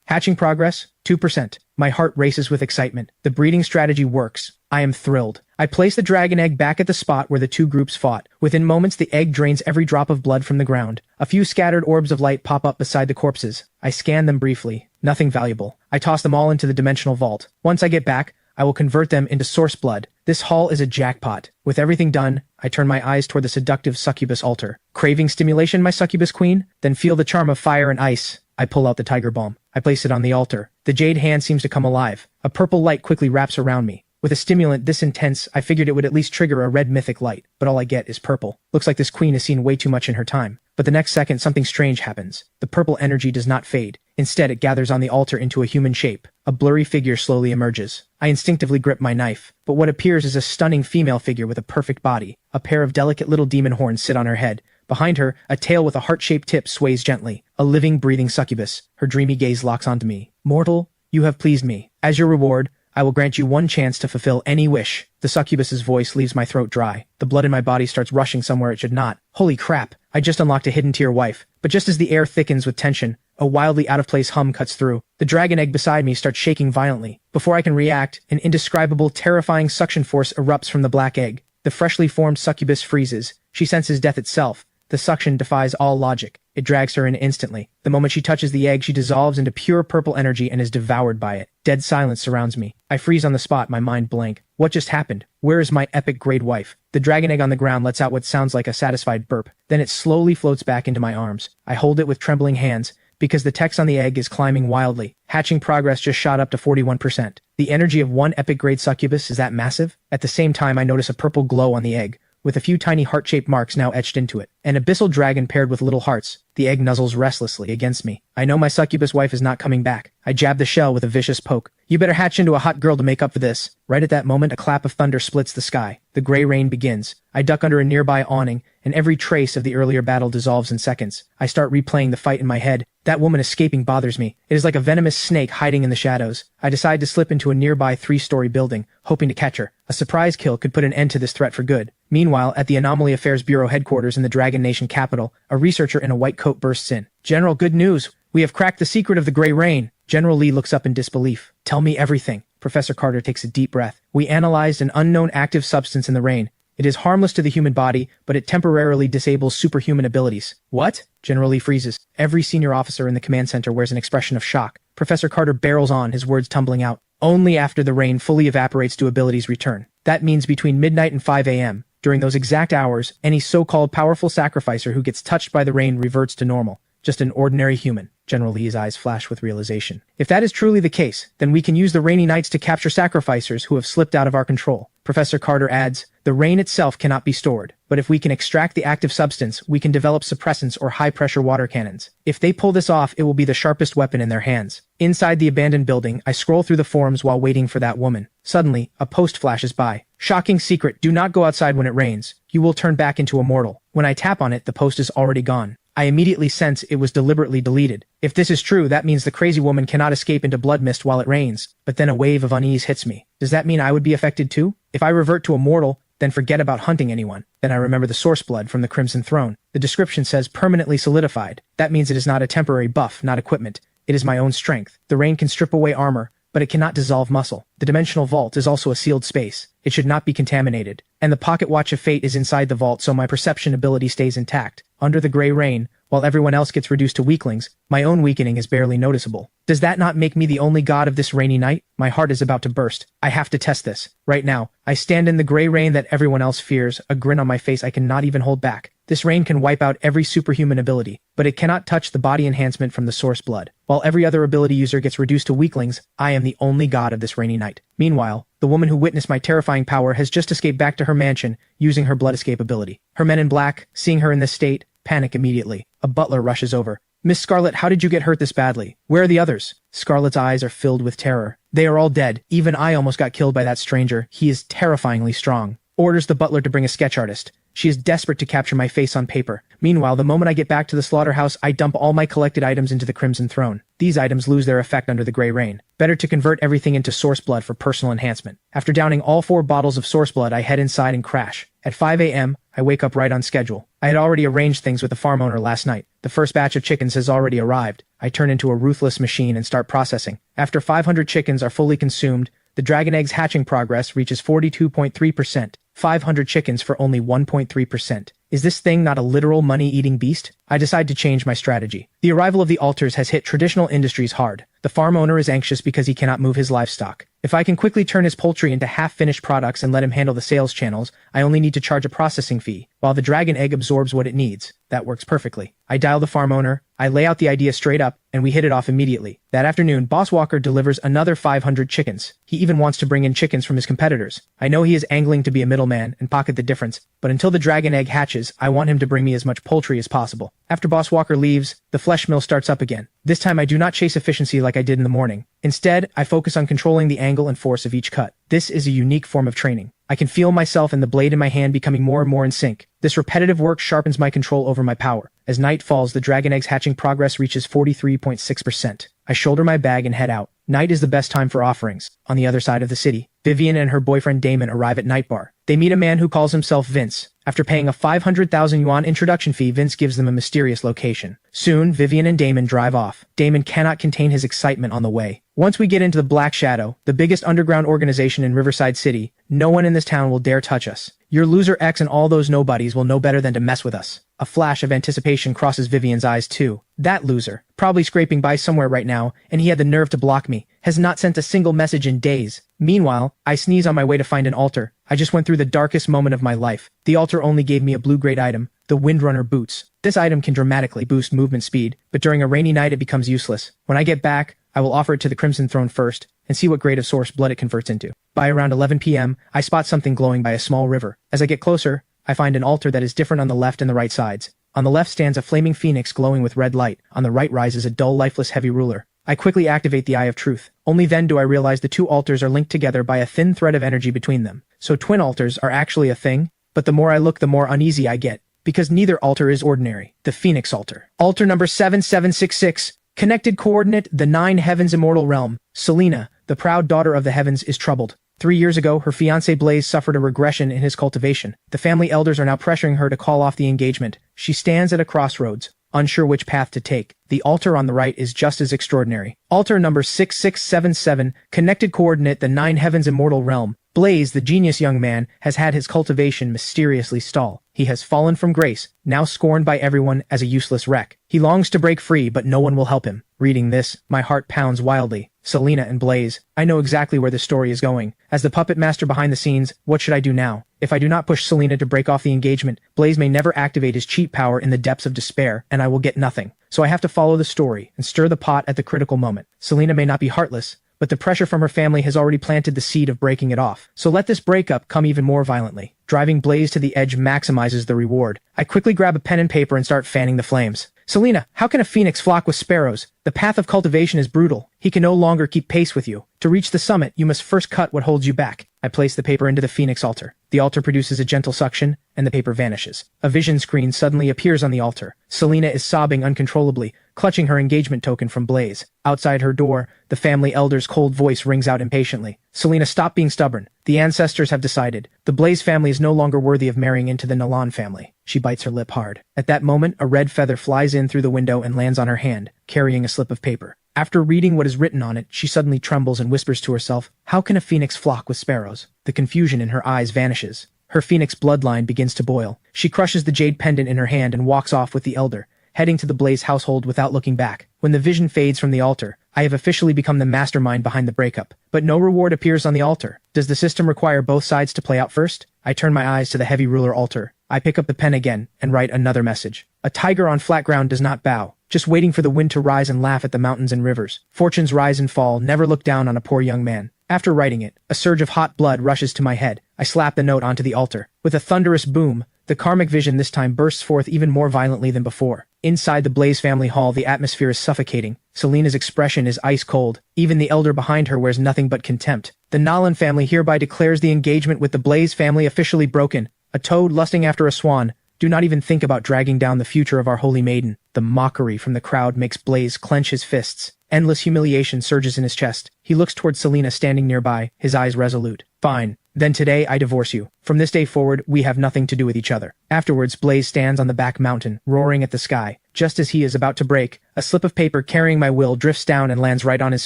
Hatching progress, 2%. My heart races with excitement. The breeding strategy works. I am thrilled. I place the dragon egg back at the spot where the two groups fought. Within moments, the egg drains every drop of blood from the ground. A few scattered orbs of light pop up beside the corpses. I scan them briefly. Nothing valuable. I toss them all into the dimensional vault. Once I get back, I will convert them into source blood. This haul is a jackpot. With everything done, I turn my eyes toward the seductive succubus altar. Craving stimulation, my succubus queen? Then feel the charm of fire and ice. I pull out the tiger balm. I place it on the altar. The jade hand seems to come alive. A purple light quickly wraps around me. With a stimulant this intense, I figured it would at least trigger a red mythic light, but all I get is purple. Looks like this queen has seen way too much in her time. But the next second, something strange happens. The purple energy does not fade. Instead, it gathers on the altar into a human shape. A blurry figure slowly emerges. I instinctively grip my knife, but what appears is a stunning female figure with a perfect body. A pair of delicate little demon horns sit on her head. Behind her, a tail with a heart-shaped tip sways gently. A living, breathing succubus. Her dreamy gaze locks onto me. Mortal, you have pleased me. As your reward, I will grant you one chance to fulfill any wish. The succubus's voice leaves my throat dry. The blood in my body starts rushing somewhere it should not. Holy crap, I just unlocked a hidden tier wife. But just as the air thickens with tension, a wildly out-of-place hum cuts through. The dragon egg beside me starts shaking violently. Before I can react, an indescribable, terrifying suction force erupts from the black egg. The freshly formed succubus freezes. She senses death itself. The suction defies all logic. It drags her in instantly. The moment she touches the egg, she dissolves into pure purple energy and is devoured by it. Dead silence surrounds me. I freeze on the spot, my mind blank. What just happened? Where is my epic grade wife? The dragon egg on the ground lets out what sounds like a satisfied burp. Then it slowly floats back into my arms. I hold it with trembling hands, because the text on the egg is climbing wildly. Hatching progress just shot up to 41%. The energy of one epic grade succubus is that massive? At the same time, I notice a purple glow on the egg, with a few tiny heart-shaped marks now etched into it. An abyssal dragon paired with little hearts. The egg nuzzles restlessly against me. I know my succubus wife is not coming back. I jab the shell with a vicious poke. You better hatch into a hot girl to make up for this. Right at that moment, a clap of thunder splits the sky. The gray rain begins. I duck under a nearby awning, and every trace of the earlier battle dissolves in seconds. I start replaying the fight in my head. That woman escaping bothers me. It is like a venomous snake hiding in the shadows. I decide to slip into a nearby 3-story building, hoping to catch her. A surprise kill could put an end to this threat for good. Meanwhile, at the Anomaly Affairs Bureau headquarters in the Dragon Nation capital, a researcher in a white coat bursts in. General, good news. We have cracked the secret of the Gray Rain. General Lee looks up in disbelief. Tell me everything. Professor Carter takes a deep breath. We analyzed an unknown active substance in the rain. It is harmless to the human body, but it temporarily disables superhuman abilities. What? General Lee freezes. Every senior officer in the command center wears an expression of shock. Professor Carter barrels on, his words tumbling out. Only after the rain fully evaporates do abilities return. That means between midnight and 5 a.m. During those exact hours, any so-called powerful sacrificer who gets touched by the rain reverts to normal. Just an ordinary human. General Lee's eyes flash with realization. If that is truly the case, then we can use the rainy nights to capture sacrificers who have slipped out of our control. Professor Carter adds, the rain itself cannot be stored, but if we can extract the active substance, we can develop suppressants or high-pressure water cannons. If they pull this off, it will be the sharpest weapon in their hands. Inside the abandoned building, I scroll through the forums while waiting for that woman. Suddenly, a post flashes by. Shocking secret, do not go outside when it rains. You will turn back into a mortal. When I tap on it, the post is already gone. I immediately sense it was deliberately deleted. If this is true, that means the crazy woman cannot escape into blood mist while it rains. But then a wave of unease hits me. Does that mean I would be affected too? If I revert to a mortal, then forget about hunting anyone. Then I remember the source blood from the Crimson Throne. The description says permanently solidified. That means it is not a temporary buff, not equipment. It is my own strength. The rain can strip away armor, but it cannot dissolve muscle. The dimensional vault is also a sealed space. It should not be contaminated. And the pocket watch of fate is inside the vault, so my perception ability stays intact. Under the gray rain, while everyone else gets reduced to weaklings, my own weakening is barely noticeable. Does that not make me the only god of this rainy night? My heart is about to burst. I have to test this. Right now, I stand in the gray rain that everyone else fears, a grin on my face I cannot even hold back. This rain can wipe out every superhuman ability, but it cannot touch the body enhancement from the source blood. While every other ability user gets reduced to weaklings, I am the only god of this rainy night. Meanwhile, the woman who witnessed my terrifying power has just escaped back to her mansion, using her blood escape ability. Her men in black, seeing her in this state, panic immediately. A butler rushes over. "Miss Scarlet, how did you get hurt this badly? Where are the others?" Scarlet's eyes are filled with terror. "They are all dead. Even I almost got killed by that stranger. He is terrifyingly strong." Orders the butler to bring a sketch artist. She is desperate to capture my face on paper. Meanwhile, the moment I get back to the slaughterhouse, I dump all my collected items into the Crimson Throne. These items lose their effect under the gray rain. Better to convert everything into source blood for personal enhancement. After downing all 4 bottles of source blood, I head inside and crash. At 5 a.m., I wake up right on schedule. I had already arranged things with the farm owner last night. The first batch of chickens has already arrived. I turn into a ruthless machine and start processing. After 500 chickens are fully consumed, the dragon egg's hatching progress reaches 42.3%. 500 chickens for only 1.3%. Is this thing not a literal money-eating beast? I decide to change my strategy. The arrival of the altars has hit traditional industries hard. The farm owner is anxious because he cannot move his livestock. If I can quickly turn his poultry into half-finished products and let him handle the sales channels, I only need to charge a processing fee, while the dragon egg absorbs what it needs. That works perfectly. I dial the farm owner, I lay out the idea straight up, and we hit it off immediately. That afternoon, Boss Walker delivers another 500 chickens. He even wants to bring in chickens from his competitors. I know he is angling to be a middleman and pocket the difference, but until the dragon egg hatches, I want him to bring me as much poultry as possible. After Boss Walker leaves, the flesh mill starts up again. This time I do not chase efficiency like I did in the morning. Instead, I focus on controlling the angle and force of each cut. This is a unique form of training. I can feel myself and the blade in my hand becoming more and more in sync. This repetitive work sharpens my control over my power. As night falls, the dragon egg's hatching progress reaches 43.6%. I shoulder my bag and head out. Night is the best time for offerings. On the other side of the city, Vivian and her boyfriend Damon arrive at Night Bar. They meet a man who calls himself Vince. After paying a 500,000 yuan introduction fee, Vince gives them a mysterious location. Soon, Vivian and Damon drive off. Damon cannot contain his excitement on the way. Once we get into the Black Shadow, the biggest underground organization in Riverside City, no one in this town will dare touch us. Your loser X and all those nobodies will know better than to mess with us. A flash of anticipation crosses Vivian's eyes too. That loser, probably scraping by somewhere right now, and he had the nerve to block me, has not sent a single message in days. Meanwhile, I sneeze on my way to find an altar. I just went through the darkest moment of my life. The altar only gave me a blue-grade item, the Windrunner boots. This item can dramatically boost movement speed, but during a rainy night it becomes useless. When I get back, I will offer it to the Crimson Throne first, and see what grade of source blood it converts into. By around 11 p.m., I spot something glowing by a small river. As I get closer, I find an altar that is different on the left and the right sides. On the left stands a flaming phoenix glowing with red light. On the right rises a dull, lifeless heavy ruler. I quickly activate the Eye of Truth. Only then do I realize the two altars are linked together by a thin thread of energy between them. So twin altars are actually a thing? But the more I look, the more uneasy I get, because neither altar is ordinary. The Phoenix Altar. Altar number 7766. Connected coordinate, the 9 heavens immortal realm. Selena, the proud daughter of the heavens, is troubled. 3 years ago, her fiancé Blaze suffered a regression in his cultivation. The family elders are now pressuring her to call off the engagement. She stands at a crossroads, unsure which path to take. The altar on the right is just as extraordinary. Altar number 6677, connected coordinate, the 9 heavens immortal realm. Blaze, the genius young man, has had his cultivation mysteriously stall. He has fallen from grace, now scorned by everyone as a useless wreck. He longs to break free, but no one will help him. Reading this, my heart pounds wildly. Selena and Blaze. I know exactly where the story is going. As the puppet master behind the scenes, what should I do now? If I do not push Selena to break off the engagement, Blaze may never activate his cheat power in the depths of despair, and I will get nothing. So I have to follow the story and stir the pot at the critical moment. Selena may not be heartless, but the pressure from her family has already planted the seed of breaking it off. So let this breakup come even more violently. Driving Blaze to the edge maximizes the reward. I quickly grab a pen and paper and start fanning the flames. Selena, how can a phoenix flock with sparrows? The path of cultivation is brutal. He can no longer keep pace with you. To reach the summit, you must first cut what holds you back. I place the paper into the phoenix altar. The altar produces a gentle suction, and the paper vanishes. A vision screen suddenly appears on the altar. Selena is sobbing uncontrollably, clutching her engagement token from Blaze. Outside her door, the family elder's cold voice rings out impatiently. Selena, stop being stubborn. The ancestors have decided. The Blaze family is no longer worthy of marrying into the Nalan family. She bites her lip hard. At that moment, a red feather flies in through the window and lands on her hand, carrying a slip of paper. After reading what is written on it, she suddenly trembles and whispers to herself, "How can a phoenix flock with sparrows?" The confusion in her eyes vanishes. Her phoenix bloodline begins to boil. She crushes the jade pendant in her hand and walks off with the elder, heading to the Blaze household without looking back. When the vision fades from the altar, I have officially become the mastermind behind the breakup. But no reward appears on the altar. Does the system require both sides to play out first? I turn my eyes to the heavy ruler altar. I pick up the pen again and write another message. A tiger on flat ground does not bow, just waiting for the wind to rise and laugh at the mountains and rivers. Fortunes rise and fall, never look down on a poor young man. After writing it, a surge of hot blood rushes to my head. I slap the note onto the altar. With a thunderous boom, the karmic vision this time bursts forth even more violently than before. Inside the Blaze family hall, the atmosphere is suffocating. Selena's expression is ice cold. Even the elder behind her wears nothing but contempt. The Nolan family hereby declares the engagement with the Blaze family officially broken. A toad lusting after a swan. Do not even think about dragging down the future of our holy maiden. The mockery from the crowd makes Blaze clench his fists. Endless humiliation surges in his chest. He looks towards Selena standing nearby, his eyes resolute. Fine. Then today I divorce you. From this day forward, we have nothing to do with each other. Afterwards, Blaze stands on the back mountain, roaring at the sky. Just as he is about to break, a slip of paper carrying my will drifts down and lands right on his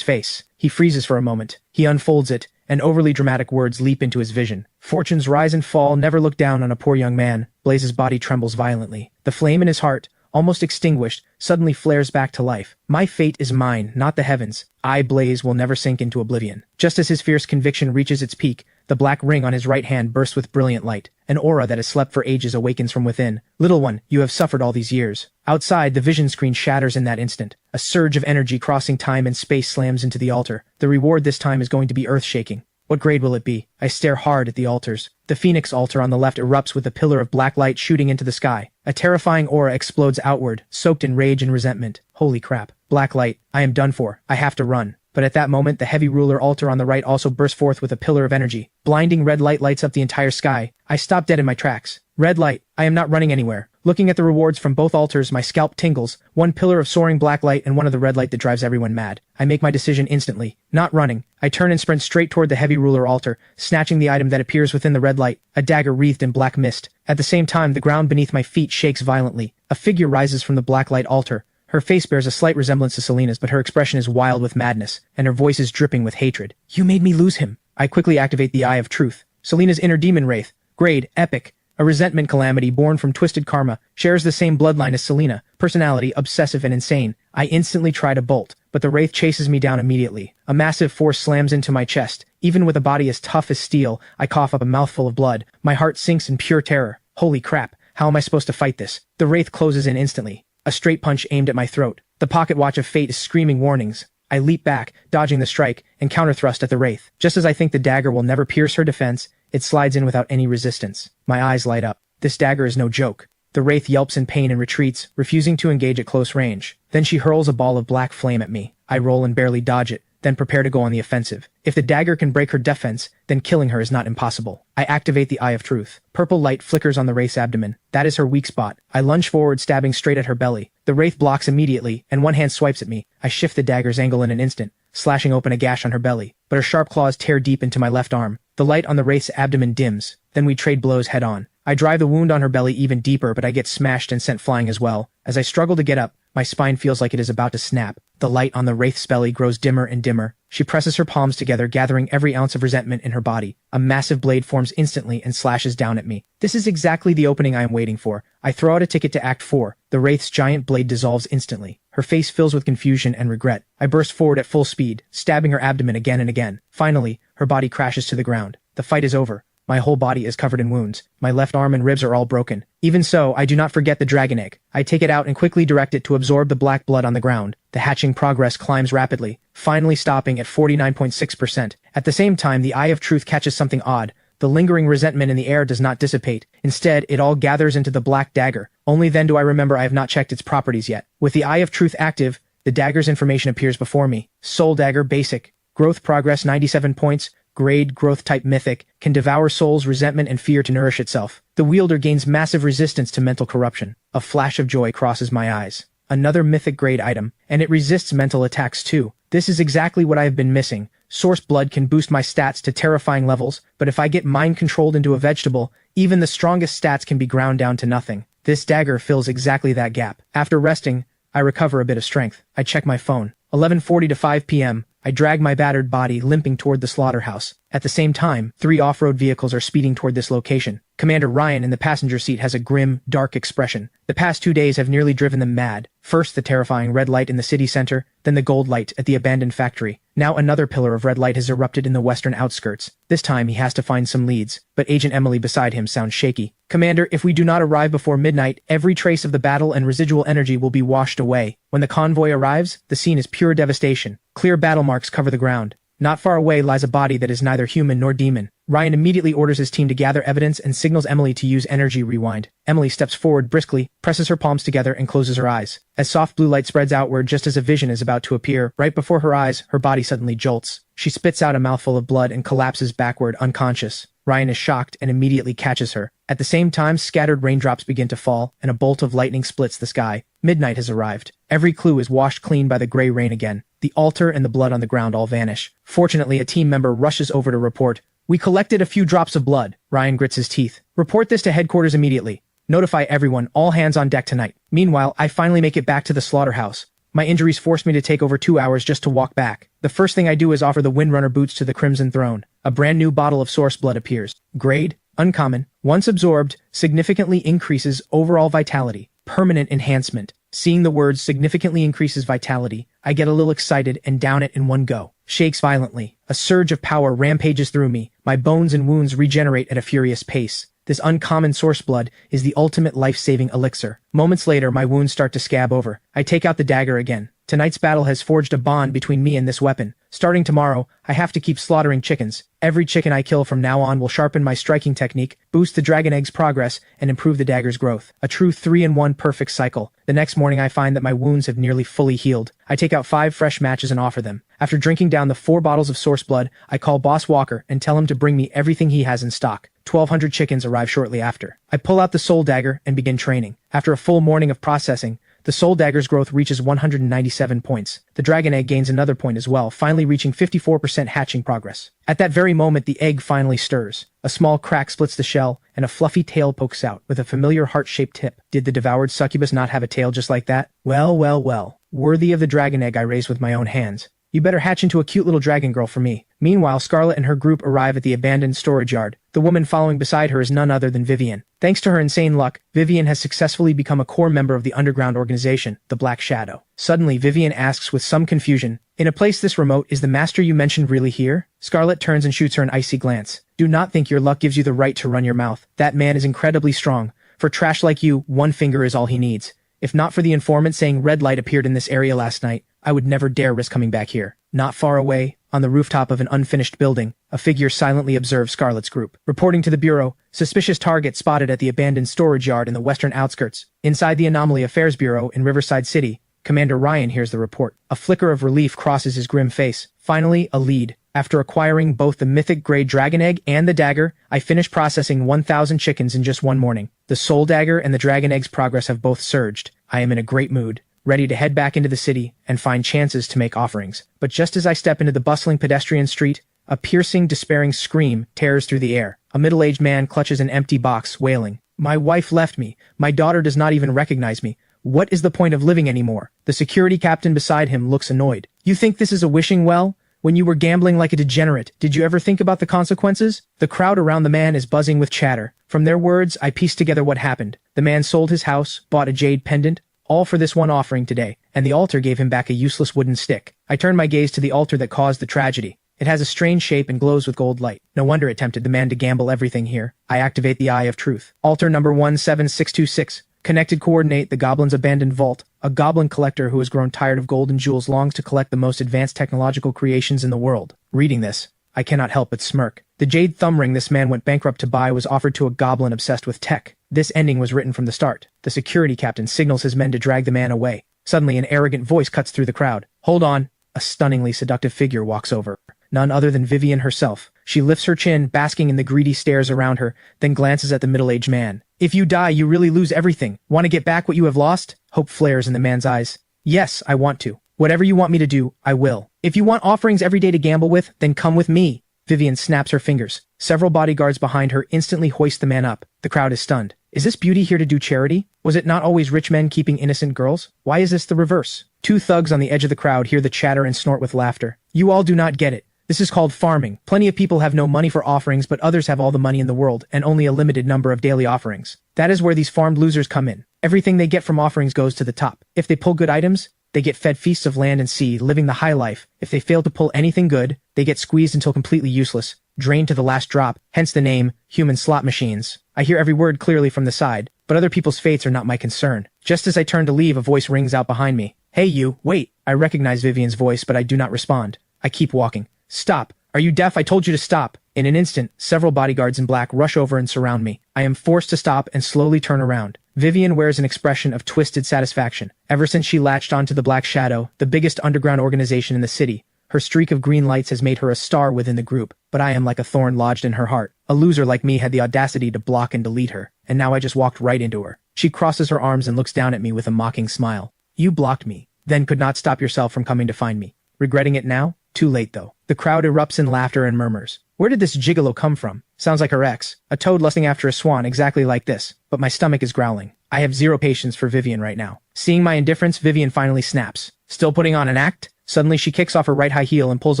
face. He freezes for a moment. He unfolds it, and overly dramatic words leap into his vision. Fortunes rise and fall, never look down on a poor young man. Blaze's body trembles violently. The flame in his heart, almost extinguished, suddenly flares back to life. My fate is mine, not the heavens. I, Blaze, will never sink into oblivion. Just as his fierce conviction reaches its peak, the black ring on his right hand bursts with brilliant light. An aura that has slept for ages awakens from within. Little one, you have suffered all these years. Outside, the vision screen shatters in that instant. A surge of energy crossing time and space slams into the altar. The reward this time is going to be earth-shaking. What grade will it be? I stare hard at the altars. The Phoenix altar on the left erupts with a pillar of black light shooting into the sky. A terrifying aura explodes outward, soaked in rage and resentment. Holy crap. Black light. I am done for. I have to run. But at that moment, the heavy ruler altar on the right also bursts forth with a pillar of energy. Blinding red light lights up the entire sky. I stop dead in my tracks. Red light. I am not running anywhere. Looking at the rewards from both altars, my scalp tingles. One pillar of soaring black light and one of the red light that drives everyone mad. I make my decision instantly. Not running. I turn and sprint straight toward the heavy ruler altar, snatching the item that appears within the red light, a dagger wreathed in black mist. At the same time, the ground beneath my feet shakes violently. A figure rises from the black light altar. Her face bears a slight resemblance to Selena's, but her expression is wild with madness, and her voice is dripping with hatred. You made me lose him. I quickly activate the Eye of Truth. Selena's inner demon wraith. Grade, Epic. A resentment calamity born from twisted karma, shares the same bloodline as Selena, personality, obsessive and insane. I instantly try to bolt, but the wraith chases me down immediately. A massive force slams into my chest. Even with a body as tough as steel, I cough up a mouthful of blood. My heart sinks in pure terror. Holy crap, how am I supposed to fight this? The wraith closes in instantly. A straight punch aimed at my throat. The pocket watch of fate is screaming warnings. I leap back, dodging the strike, and counterthrust at the wraith. Just as I think the dagger will never pierce her defense, it slides in without any resistance. My eyes light up. This dagger is no joke. The wraith yelps in pain and retreats, refusing to engage at close range. Then she hurls a ball of black flame at me. I roll and barely dodge it, then prepare to go on the offensive. If the dagger can break her defense, then killing her is not impossible. I activate the Eye of Truth. Purple light flickers on the wraith's abdomen. That is her weak spot. I lunge forward, stabbing straight at her belly. The wraith blocks immediately, and one hand swipes at me. I shift the dagger's angle in an instant, slashing open a gash on her belly, but her sharp claws tear deep into my left arm. The light on the wraith's abdomen dims. Then we trade blows head on. I drive the wound on her belly even deeper, but I get smashed and sent flying as well. As I struggle to get up, my spine feels like it is about to snap. The light on the wraith's belly grows dimmer and dimmer. She presses her palms together, gathering every ounce of resentment in her body. A massive blade forms instantly and slashes down at me. This is exactly the opening I am waiting for. I throw out a ticket to Act 4. The wraith's giant blade dissolves instantly. Her face fills with confusion and regret. I burst forward at full speed, stabbing her abdomen again and again. Finally, her body crashes to the ground. The fight is over. My whole body is covered in wounds. My left arm and ribs are all broken. Even so, I do not forget the dragon egg. I take it out and quickly direct it to absorb the black blood on the ground. The hatching progress climbs rapidly, finally stopping at 49.6%. At the same time, the Eye of Truth catches something odd. The lingering resentment in the air does not dissipate. Instead, it all gathers into the black dagger. Only then do I remember I have not checked its properties yet. With the Eye of Truth active, the dagger's information appears before me. Soul Dagger Basic. Growth progress 97 points. Grade, growth type mythic, can devour souls, resentment, and fear to nourish itself. The wielder gains massive resistance to mental corruption. A flash of joy crosses my eyes. Another mythic grade item, and it resists mental attacks too. This is exactly what I have been missing. Source blood can boost my stats to terrifying levels, but if I get mind controlled into a vegetable, even the strongest stats can be ground down to nothing. This dagger fills exactly that gap. After resting, I recover a bit of strength. I check my phone. 11:40 to 5 p.m., I drag my battered body limping toward the slaughterhouse. At the same time, 3 off-road vehicles are speeding toward this location. Commander Ryan in the passenger seat has a grim, dark expression. The past 2 days have nearly driven them mad. First the terrifying red light in the city center, then the gold light at the abandoned factory. Now another pillar of red light has erupted in the western outskirts. This time he has to find some leads, but Agent Emily beside him sounds shaky. Commander, if we do not arrive before midnight, every trace of the battle and residual energy will be washed away. When the convoy arrives, the scene is pure devastation. Clear battle marks cover the ground. Not far away lies a body that is neither human nor demon. Ryan immediately orders his team to gather evidence and signals Emily to use energy rewind. Emily steps forward briskly, presses her palms together, and closes her eyes. As soft blue light spreads outward just as a vision is about to appear, right before her eyes, her body suddenly jolts. She spits out a mouthful of blood and collapses backward, unconscious. Ryan is shocked and immediately catches her. At the same time, scattered raindrops begin to fall, and a bolt of lightning splits the sky. Midnight has arrived. Every clue is washed clean by the gray rain again. The altar and the blood on the ground all vanish. Fortunately, a team member rushes over to report. "We collected a few drops of blood." Ryan grits his teeth. "Report this to headquarters immediately. Notify everyone, all hands on deck tonight." Meanwhile, I finally make it back to the slaughterhouse. My injuries forced me to take over 2 hours just to walk back. The first thing I do is offer the Windrunner boots to the Crimson Throne. A brand new bottle of source blood appears. Grade: uncommon. Once absorbed, significantly increases overall vitality. Permanent enhancement. Seeing the words significantly increases vitality, I get a little excited and down it in one go. Shakes violently. A surge of power rampages through me. My bones and wounds regenerate at a furious pace. This uncommon source blood is the ultimate life-saving elixir. Moments later, my wounds start to scab over. I take out the dagger again. Tonight's battle has forged a bond between me and this weapon. Starting tomorrow, I have to keep slaughtering chickens. Every chicken I kill from now on will sharpen my striking technique, boost the dragon egg's progress, and improve the dagger's growth. A true 3-in-1 perfect cycle. The next morning I find that my wounds have nearly fully healed. I take out 5 fresh matches and offer them. After drinking down the 4 bottles of source blood, I call Boss Walker and tell him to bring me everything he has in stock. 1,200 chickens arrive shortly after. I pull out the soul dagger and begin training. After a full morning of processing, the soul dagger's growth reaches 197 points. The dragon egg gains another point as well, finally reaching 54% hatching progress. At that very moment, the egg finally stirs. A small crack splits the shell, and a fluffy tail pokes out, with a familiar heart-shaped tip. Did the devoured succubus not have a tail just like that? Well, well, well. Worthy of the dragon egg I raised with my own hands. You better hatch into a cute little dragon girl for me. Meanwhile, Scarlet and her group arrive at the abandoned storage yard. The woman following beside her is none other than Vivian. Thanks to her insane luck, Vivian has successfully become a core member of the underground organization, the Black Shadow. Suddenly, Vivian asks with some confusion, "In a place this remote, is the master you mentioned really here?" Scarlet turns and shoots her an icy glance. "Do not think your luck gives you the right to run your mouth. That man is incredibly strong. For trash like you, one finger is all he needs. If not for the informant saying red light appeared in this area last night, I would never dare risk coming back here." Not far away, on the rooftop of an unfinished building, a figure silently observes Scarlet's group. Reporting to the Bureau, suspicious target spotted at the abandoned storage yard in the western outskirts. Inside the Anomaly Affairs Bureau in Riverside City, Commander Ryan hears the report. A flicker of relief crosses his grim face. Finally, a lead. After acquiring both the mythic gray dragon egg and the dagger, I finish processing 1,000 chickens in just one morning. The soul dagger and the dragon egg's progress have both surged. I am in a great mood, ready to head back into the city and find chances to make offerings. But just as I step into the bustling pedestrian street, a piercing, despairing scream tears through the air. A middle-aged man clutches an empty box, wailing, "My wife left me. My daughter does not even recognize me. What is the point of living anymore?" The security captain beside him looks annoyed. "You think this is a wishing well? When you were gambling like a degenerate, did you ever think about the consequences?" The crowd around the man is buzzing with chatter. From their words, I piece together what happened. The man sold his house, bought a jade pendant, all for this one offering today, and the altar gave him back a useless wooden stick. I turn my gaze to the altar that caused the tragedy. It has a strange shape and glows with gold light. No wonder it tempted the man to gamble everything here. I activate the Eye of Truth. Altar number 17626. Connected coordinate the goblin's abandoned vault. A goblin collector who has grown tired of gold and jewels longs to collect the most advanced technological creations in the world. Reading this, I cannot help but smirk. The jade thumb ring this man went bankrupt to buy was offered to a goblin obsessed with tech. This ending was written from the start. The security captain signals his men to drag the man away. Suddenly, an arrogant voice cuts through the crowd. "Hold on." A stunningly seductive figure walks over. None other than Vivian herself. She lifts her chin, basking in the greedy stares around her, then glances at the middle-aged man. "If you die, you really lose everything. Want to get back what you have lost?" Hope flares in the man's eyes. "Yes, I want to. Whatever you want me to do, I will. If you want offerings every day to gamble with, then come with me." Vivian snaps her fingers. Several bodyguards behind her instantly hoist the man up. The crowd is stunned. Is this beauty here to do charity? Was it not always rich men keeping innocent girls? Why is this the reverse? Two thugs on the edge of the crowd hear the chatter and snort with laughter. You all do not get it. This is called farming. Plenty of people have no money for offerings, but others have all the money in the world and only a limited number of daily offerings. That is where these farmed losers come in. Everything they get from offerings goes to the top. If they pull good items, they get fed feasts of land and sea, living the high life. If they fail to pull anything good, they get squeezed until completely useless, drained to the last drop, hence the name, human slot machines. I hear every word clearly from the side, but other people's fates are not my concern. Just as I turn to leave, a voice rings out behind me. Hey you, wait! I recognize Vivian's voice, but I do not respond. I keep walking. Stop! Are you deaf? I told you to stop! In an instant, several bodyguards in black rush over and surround me. I am forced to stop and slowly turn around. Vivian wears an expression of twisted satisfaction. Ever since she latched onto the Black Shadow, the biggest underground organization in the city, her streak of green lights has made her a star within the group, but I am like a thorn lodged in her heart. A loser like me had the audacity to block and delete her, and now I just walked right into her. She crosses her arms and looks down at me with a mocking smile. You blocked me, then could not stop yourself from coming to find me. Regretting it now? Too late though. The crowd erupts in laughter and murmurs. Where did this gigolo come from? Sounds like her ex. A toad lusting after a swan exactly like this, but my stomach is growling. I have zero patience for Vivian right now. Seeing my indifference, Vivian finally snaps. Still putting on an act? Suddenly she kicks off her right high heel and pulls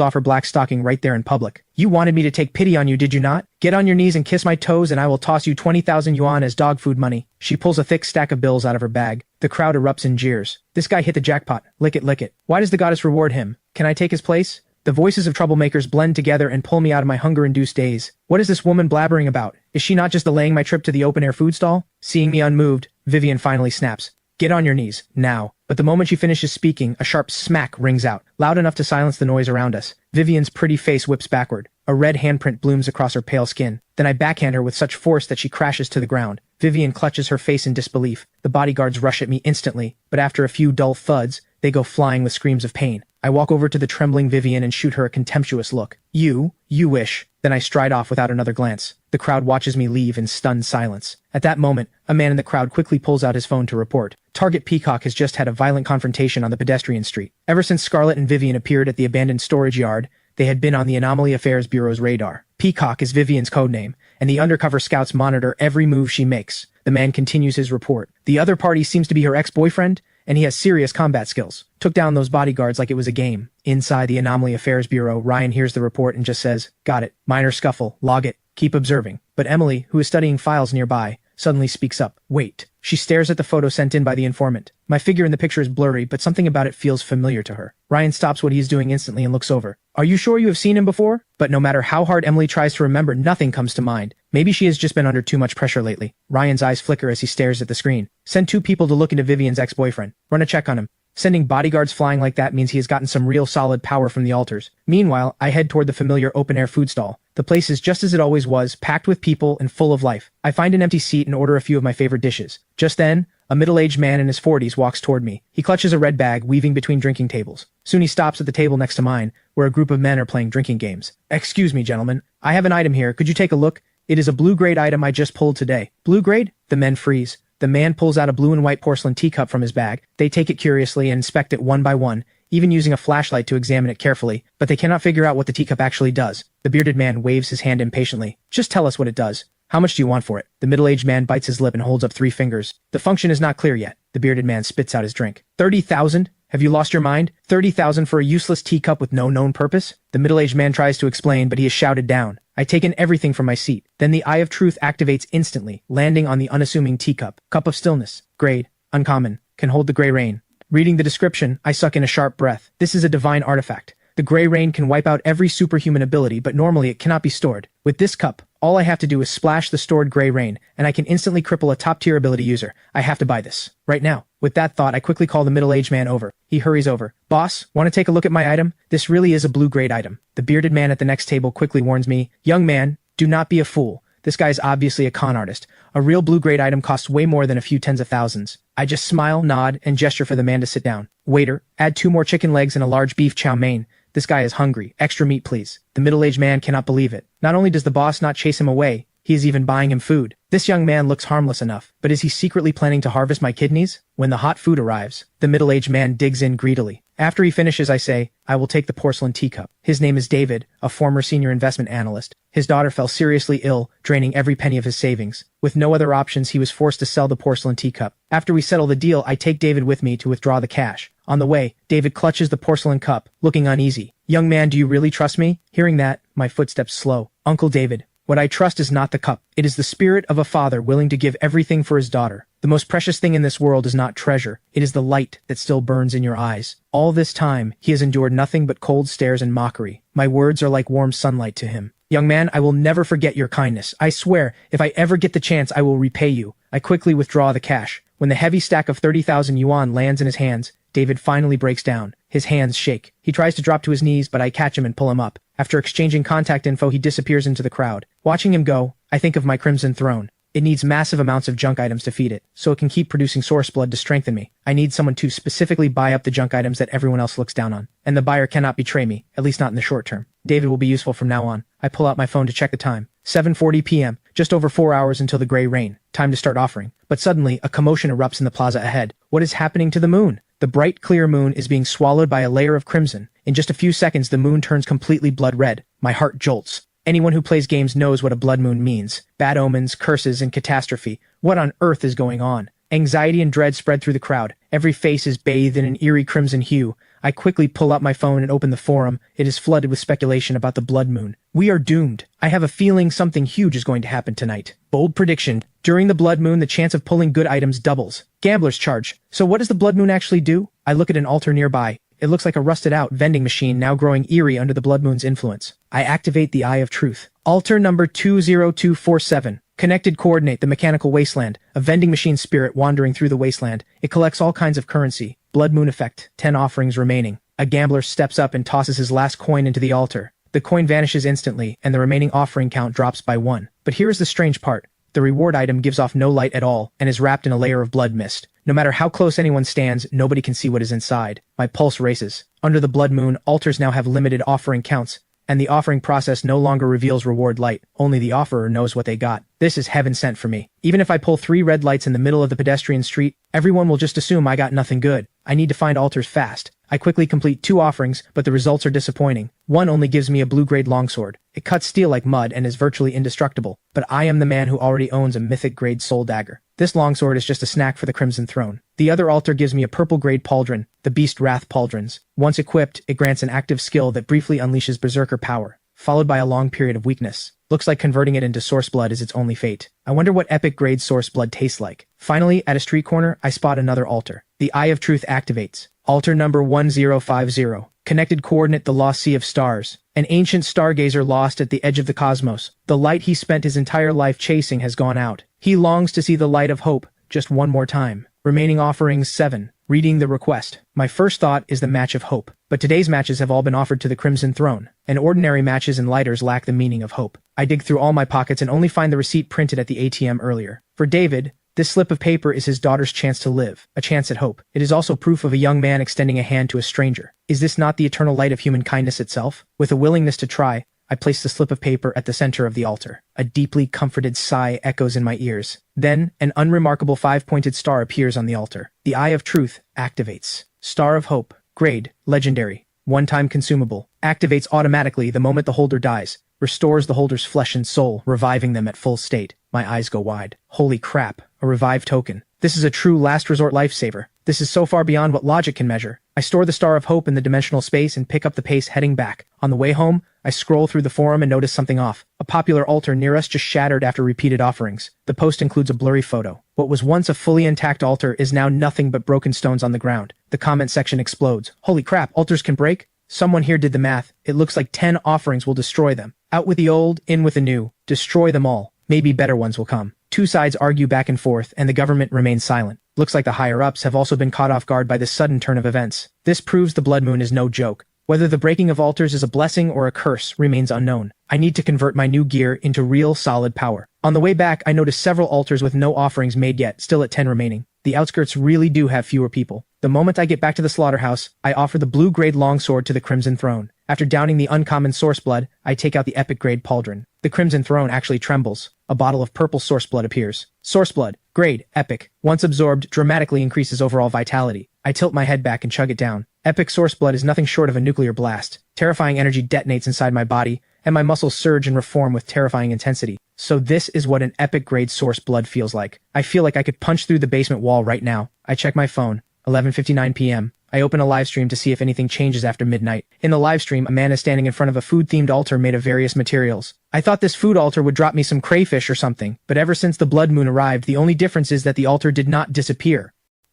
off her black stocking right there in public. You wanted me to take pity on you, did you not? Get on your knees and kiss my toes and I will toss you 20,000 yuan as dog food money. She pulls a thick stack of bills out of her bag. The crowd erupts in jeers. This guy hit the jackpot. Lick it, lick it. Why does the goddess reward him? Can I take his place? The voices of troublemakers blend together and pull me out of my hunger-induced daze. What is this woman blabbering about? Is she not just delaying my trip to the open-air food stall? Seeing me unmoved, Vivian finally snaps. Get on your knees, now. But the moment she finishes speaking, a sharp smack rings out, loud enough to silence the noise around us. Vivian's pretty face whips backward. A red handprint blooms across her pale skin. Then I backhand her with such force that she crashes to the ground. Vivian clutches her face in disbelief. The bodyguards rush at me instantly, but after a few dull thuds, they go flying with screams of pain. I walk over to the trembling Vivian and shoot her a contemptuous look. You wish. Then I stride off without another glance. The crowd watches me leave in stunned silence. At that moment, a man in the crowd quickly pulls out his phone to report. Target Peacock has just had a violent confrontation on the pedestrian street. Ever since Scarlett and Vivian appeared at the abandoned storage yard, they had been on the Anomaly Affairs Bureau's radar. Peacock is Vivian's codename, and the undercover scouts monitor every move she makes. The man continues his report. The other party seems to be her ex-boyfriend, and he has serious combat skills. Took down those bodyguards like it was a game. Inside the Anomaly Affairs Bureau, Ryan hears the report and just says, got it. Minor scuffle. Log it. Keep observing. But Emily, who is studying files nearby, suddenly speaks up. Wait. She stares at the photo sent in by the informant. My figure in the picture is blurry, but something about it feels familiar to her. Ryan stops what he is doing instantly and looks over. Are you sure you have seen him before? But no matter how hard Emily tries to remember, nothing comes to mind. Maybe she has just been under too much pressure lately. Ryan's eyes flicker as he stares at the screen. Send 2 people to look into Vivian's ex-boyfriend. Run a check on him. Sending bodyguards flying like that means he has gotten some real solid power from the altars. Meanwhile, I head toward the familiar open-air food stall. The place is just as it always was, packed with people and full of life. I find an empty seat and order a few of my favorite dishes. Just then, a middle-aged man in his 40s walks toward me. He clutches a red bag, weaving between drinking tables. Soon he stops at the table next to mine, where a group of men are playing drinking games. Excuse me, gentlemen. I have an item here. Could you take a look? It is a blue-grade item I just pulled today. Blue-grade? The men freeze. The man pulls out a blue and white porcelain teacup from his bag. They take it curiously and inspect it one by one, even using a flashlight to examine it carefully, but they cannot figure out what the teacup actually does. The bearded man waves his hand impatiently. Just tell us what it does. How much do you want for it? The middle-aged man bites his lip and holds up 3 fingers. The function is not clear yet. The bearded man spits out his drink. 30,000? Have you lost your mind? 30,000 for a useless teacup with no known purpose? The middle-aged man tries to explain, but he is shouted down. I take in everything from my seat. Then the Eye of Truth activates instantly, landing on the unassuming teacup. Cup of stillness. Grade. Uncommon. Can hold the gray rain. Reading the description, I suck in a sharp breath. This is a divine artifact. The gray rain can wipe out every superhuman ability, but normally it cannot be stored. With this cup, all I have to do is splash the stored gray rain, and I can instantly cripple a top-tier ability user. I have to buy this. Right now. With that thought, I quickly call the middle-aged man over. He hurries over. Boss, want to take a look at my item? This really is a blue-grade item. The bearded man at the next table quickly warns me, young man, do not be a fool. This guy is obviously a con artist. A real blue-grade item costs way more than a few tens of thousands. I just smile, nod, and gesture for the man to sit down. Waiter, add 2 more chicken legs and a large beef chow mein. This guy is hungry. Extra meat, please. The middle-aged man cannot believe it. Not only does the boss not chase him away, he is even buying him food. This young man looks harmless enough, but is he secretly planning to harvest my kidneys? When the hot food arrives, the middle-aged man digs in greedily. After he finishes, I say, I will take the porcelain teacup. His name is David, a former senior investment analyst. His daughter fell seriously ill, draining every penny of his savings. With no other options, he was forced to sell the porcelain teacup. After we settle the deal, I take David with me to withdraw the cash. On the way, David clutches the porcelain cup, looking uneasy. Young man, do you really trust me? Hearing that, my footsteps slow. Uncle David, what I trust is not the cup. It is the spirit of a father willing to give everything for his daughter. The most precious thing in this world is not treasure. It is the light that still burns in your eyes. All this time, he has endured nothing but cold stares and mockery. My words are like warm sunlight to him. Young man, I will never forget your kindness. I swear, if I ever get the chance, I will repay you. I quickly withdraw the cash. When the heavy stack of 30,000 yuan lands in his hands, David finally breaks down. His hands shake. He tries to drop to his knees, but I catch him and pull him up. After exchanging contact info, he disappears into the crowd. Watching him go, I think of my Crimson Throne. It needs massive amounts of junk items to feed it, so it can keep producing source blood to strengthen me. I need someone to specifically buy up the junk items that everyone else looks down on. And the buyer cannot betray me, at least not in the short term. David will be useful from now on. I pull out my phone to check the time. 7:40 p.m., just over 4 hours until the gray rain. Time to start offering. But suddenly, a commotion erupts in the plaza ahead. What is happening to the moon? The bright, clear moon is being swallowed by a layer of crimson. In just a few seconds, the moon turns completely blood red. My heart jolts. Anyone who plays games knows what a blood moon means. Bad omens, curses, and catastrophe. What on earth is going on? Anxiety and dread spread through the crowd. Every face is bathed in an eerie crimson hue. I quickly pull up my phone and open the forum. It is flooded with speculation about the blood moon. We are doomed. I have a feeling something huge is going to happen tonight. Bold prediction. During the blood moon, the chance of pulling good items doubles. Gambler's charge. So what does the blood moon actually do? I look at an altar nearby. It looks like a rusted-out vending machine now growing eerie under the blood moon's influence. I activate the Eye of Truth. Altar number 20247. Connected coordinate the mechanical wasteland. A vending machine spirit wandering through the wasteland. It collects all kinds of currency. Blood moon effect. 10 offerings remaining. A gambler steps up and tosses his last coin into the altar. The coin vanishes instantly, and the remaining offering count drops by 1. But here is the strange part. The reward item gives off no light at all, and is wrapped in a layer of blood mist. No matter how close anyone stands, nobody can see what is inside. My pulse races. Under the blood moon, altars now have limited offering counts, and the offering process no longer reveals reward light. Only the offerer knows what they got. This is heaven sent for me. Even if I pull 3 red lights in the middle of the pedestrian street, everyone will just assume I got nothing good. I need to find altars fast. I quickly complete 2 offerings, but the results are disappointing. One only gives me a blue-grade longsword. It cuts steel like mud and is virtually indestructible, but I am the man who already owns a mythic-grade soul dagger. This longsword is just a snack for the Crimson Throne. The other altar gives me a purple-grade pauldron, the Beast Wrath Pauldrons. Once equipped, it grants an active skill that briefly unleashes berserker power, followed by a long period of weakness. Looks like converting it into source blood is its only fate. I wonder what epic-grade source blood tastes like. Finally, at a street corner, I spot another altar. The Eye of Truth activates. Altar number 1050. Connected coordinate the lost sea of stars. An ancient stargazer lost at the edge of the cosmos. The light he spent his entire life chasing has gone out. He longs to see the light of hope just one more time. Remaining offerings 7. Reading the request. My first thought is the match of hope. But today's matches have all been offered to the Crimson Throne, and ordinary matches and lighters lack the meaning of hope. I dig through all my pockets and only find the receipt printed at the ATM earlier. For David, this slip of paper is his daughter's chance to live, a chance at hope. It is also proof of a young man extending a hand to a stranger. Is this not the eternal light of human kindness itself? With a willingness to try, I place the slip of paper at the center of the altar. A deeply comforted sigh echoes in my ears. Then, an unremarkable 5-pointed star appears on the altar. The Eye of Truth activates. Star of Hope. Grade. Legendary. One-time consumable. Activates automatically the moment the holder dies. Restores the holder's flesh and soul, reviving them at full state. My eyes go wide. Holy crap. A revive token. This is a true last resort lifesaver. This is so far beyond what logic can measure. I store the Star of Hope in the dimensional space and pick up the pace heading back. On the way home, I scroll through the forum and notice something off. A popular altar near us just shattered after repeated offerings. The post includes a blurry photo. What was once a fully intact altar is now nothing but broken stones on the ground. The comment section explodes. Holy crap, altars can break? Someone here did the math. It looks like 10 offerings will destroy them. Out with the old, in with the new. Destroy them all. Maybe better ones will come. Two sides argue back and forth, and the government remains silent. Looks like the higher-ups have also been caught off guard by this sudden turn of events. This proves the blood moon is no joke. Whether the breaking of altars is a blessing or a curse remains unknown. I need to convert my new gear into real, solid power. On the way back, I noticed several altars with no offerings made yet, still at 10 remaining. The outskirts really do have fewer people. The moment I get back to the slaughterhouse, I offer the blue-grade longsword to the Crimson Throne. After downing the uncommon source blood, I take out the epic-grade pauldron. The Crimson Throne actually trembles. A bottle of purple source blood appears. Source blood. Grade. Epic. Once absorbed, dramatically increases overall vitality. I tilt my head back and chug it down. Epic source blood is nothing short of a nuclear blast. Terrifying energy detonates inside my body, and my muscles surge and reform with terrifying intensity. So this is what an epic grade source blood feels like. I feel like I could punch through the basement wall right now. I check my phone. 11:59 p.m. I open a live stream to see if anything changes after midnight. In the live stream, a man is standing in front of a food-themed altar made of various materials. I thought this food altar would drop me some crayfish or something, but ever since the blood moon arrived, the only difference is that the altar did not disappear.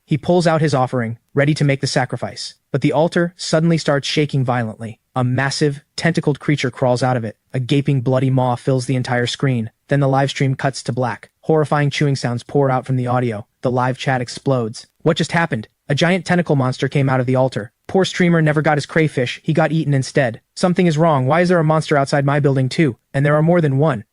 He pulls out his offering, ready to make the sacrifice. But the altar suddenly starts shaking violently. A massive, tentacled creature crawls out of it. A gaping, bloody maw fills the entire screen. Then the live stream cuts to black. Horrifying chewing sounds pour out from the audio. The live chat explodes. What just happened? A giant tentacle monster came out of the altar. Poor streamer never got his crayfish, he got eaten instead. Something is wrong, why is there a monster outside my building too? And there are more than one.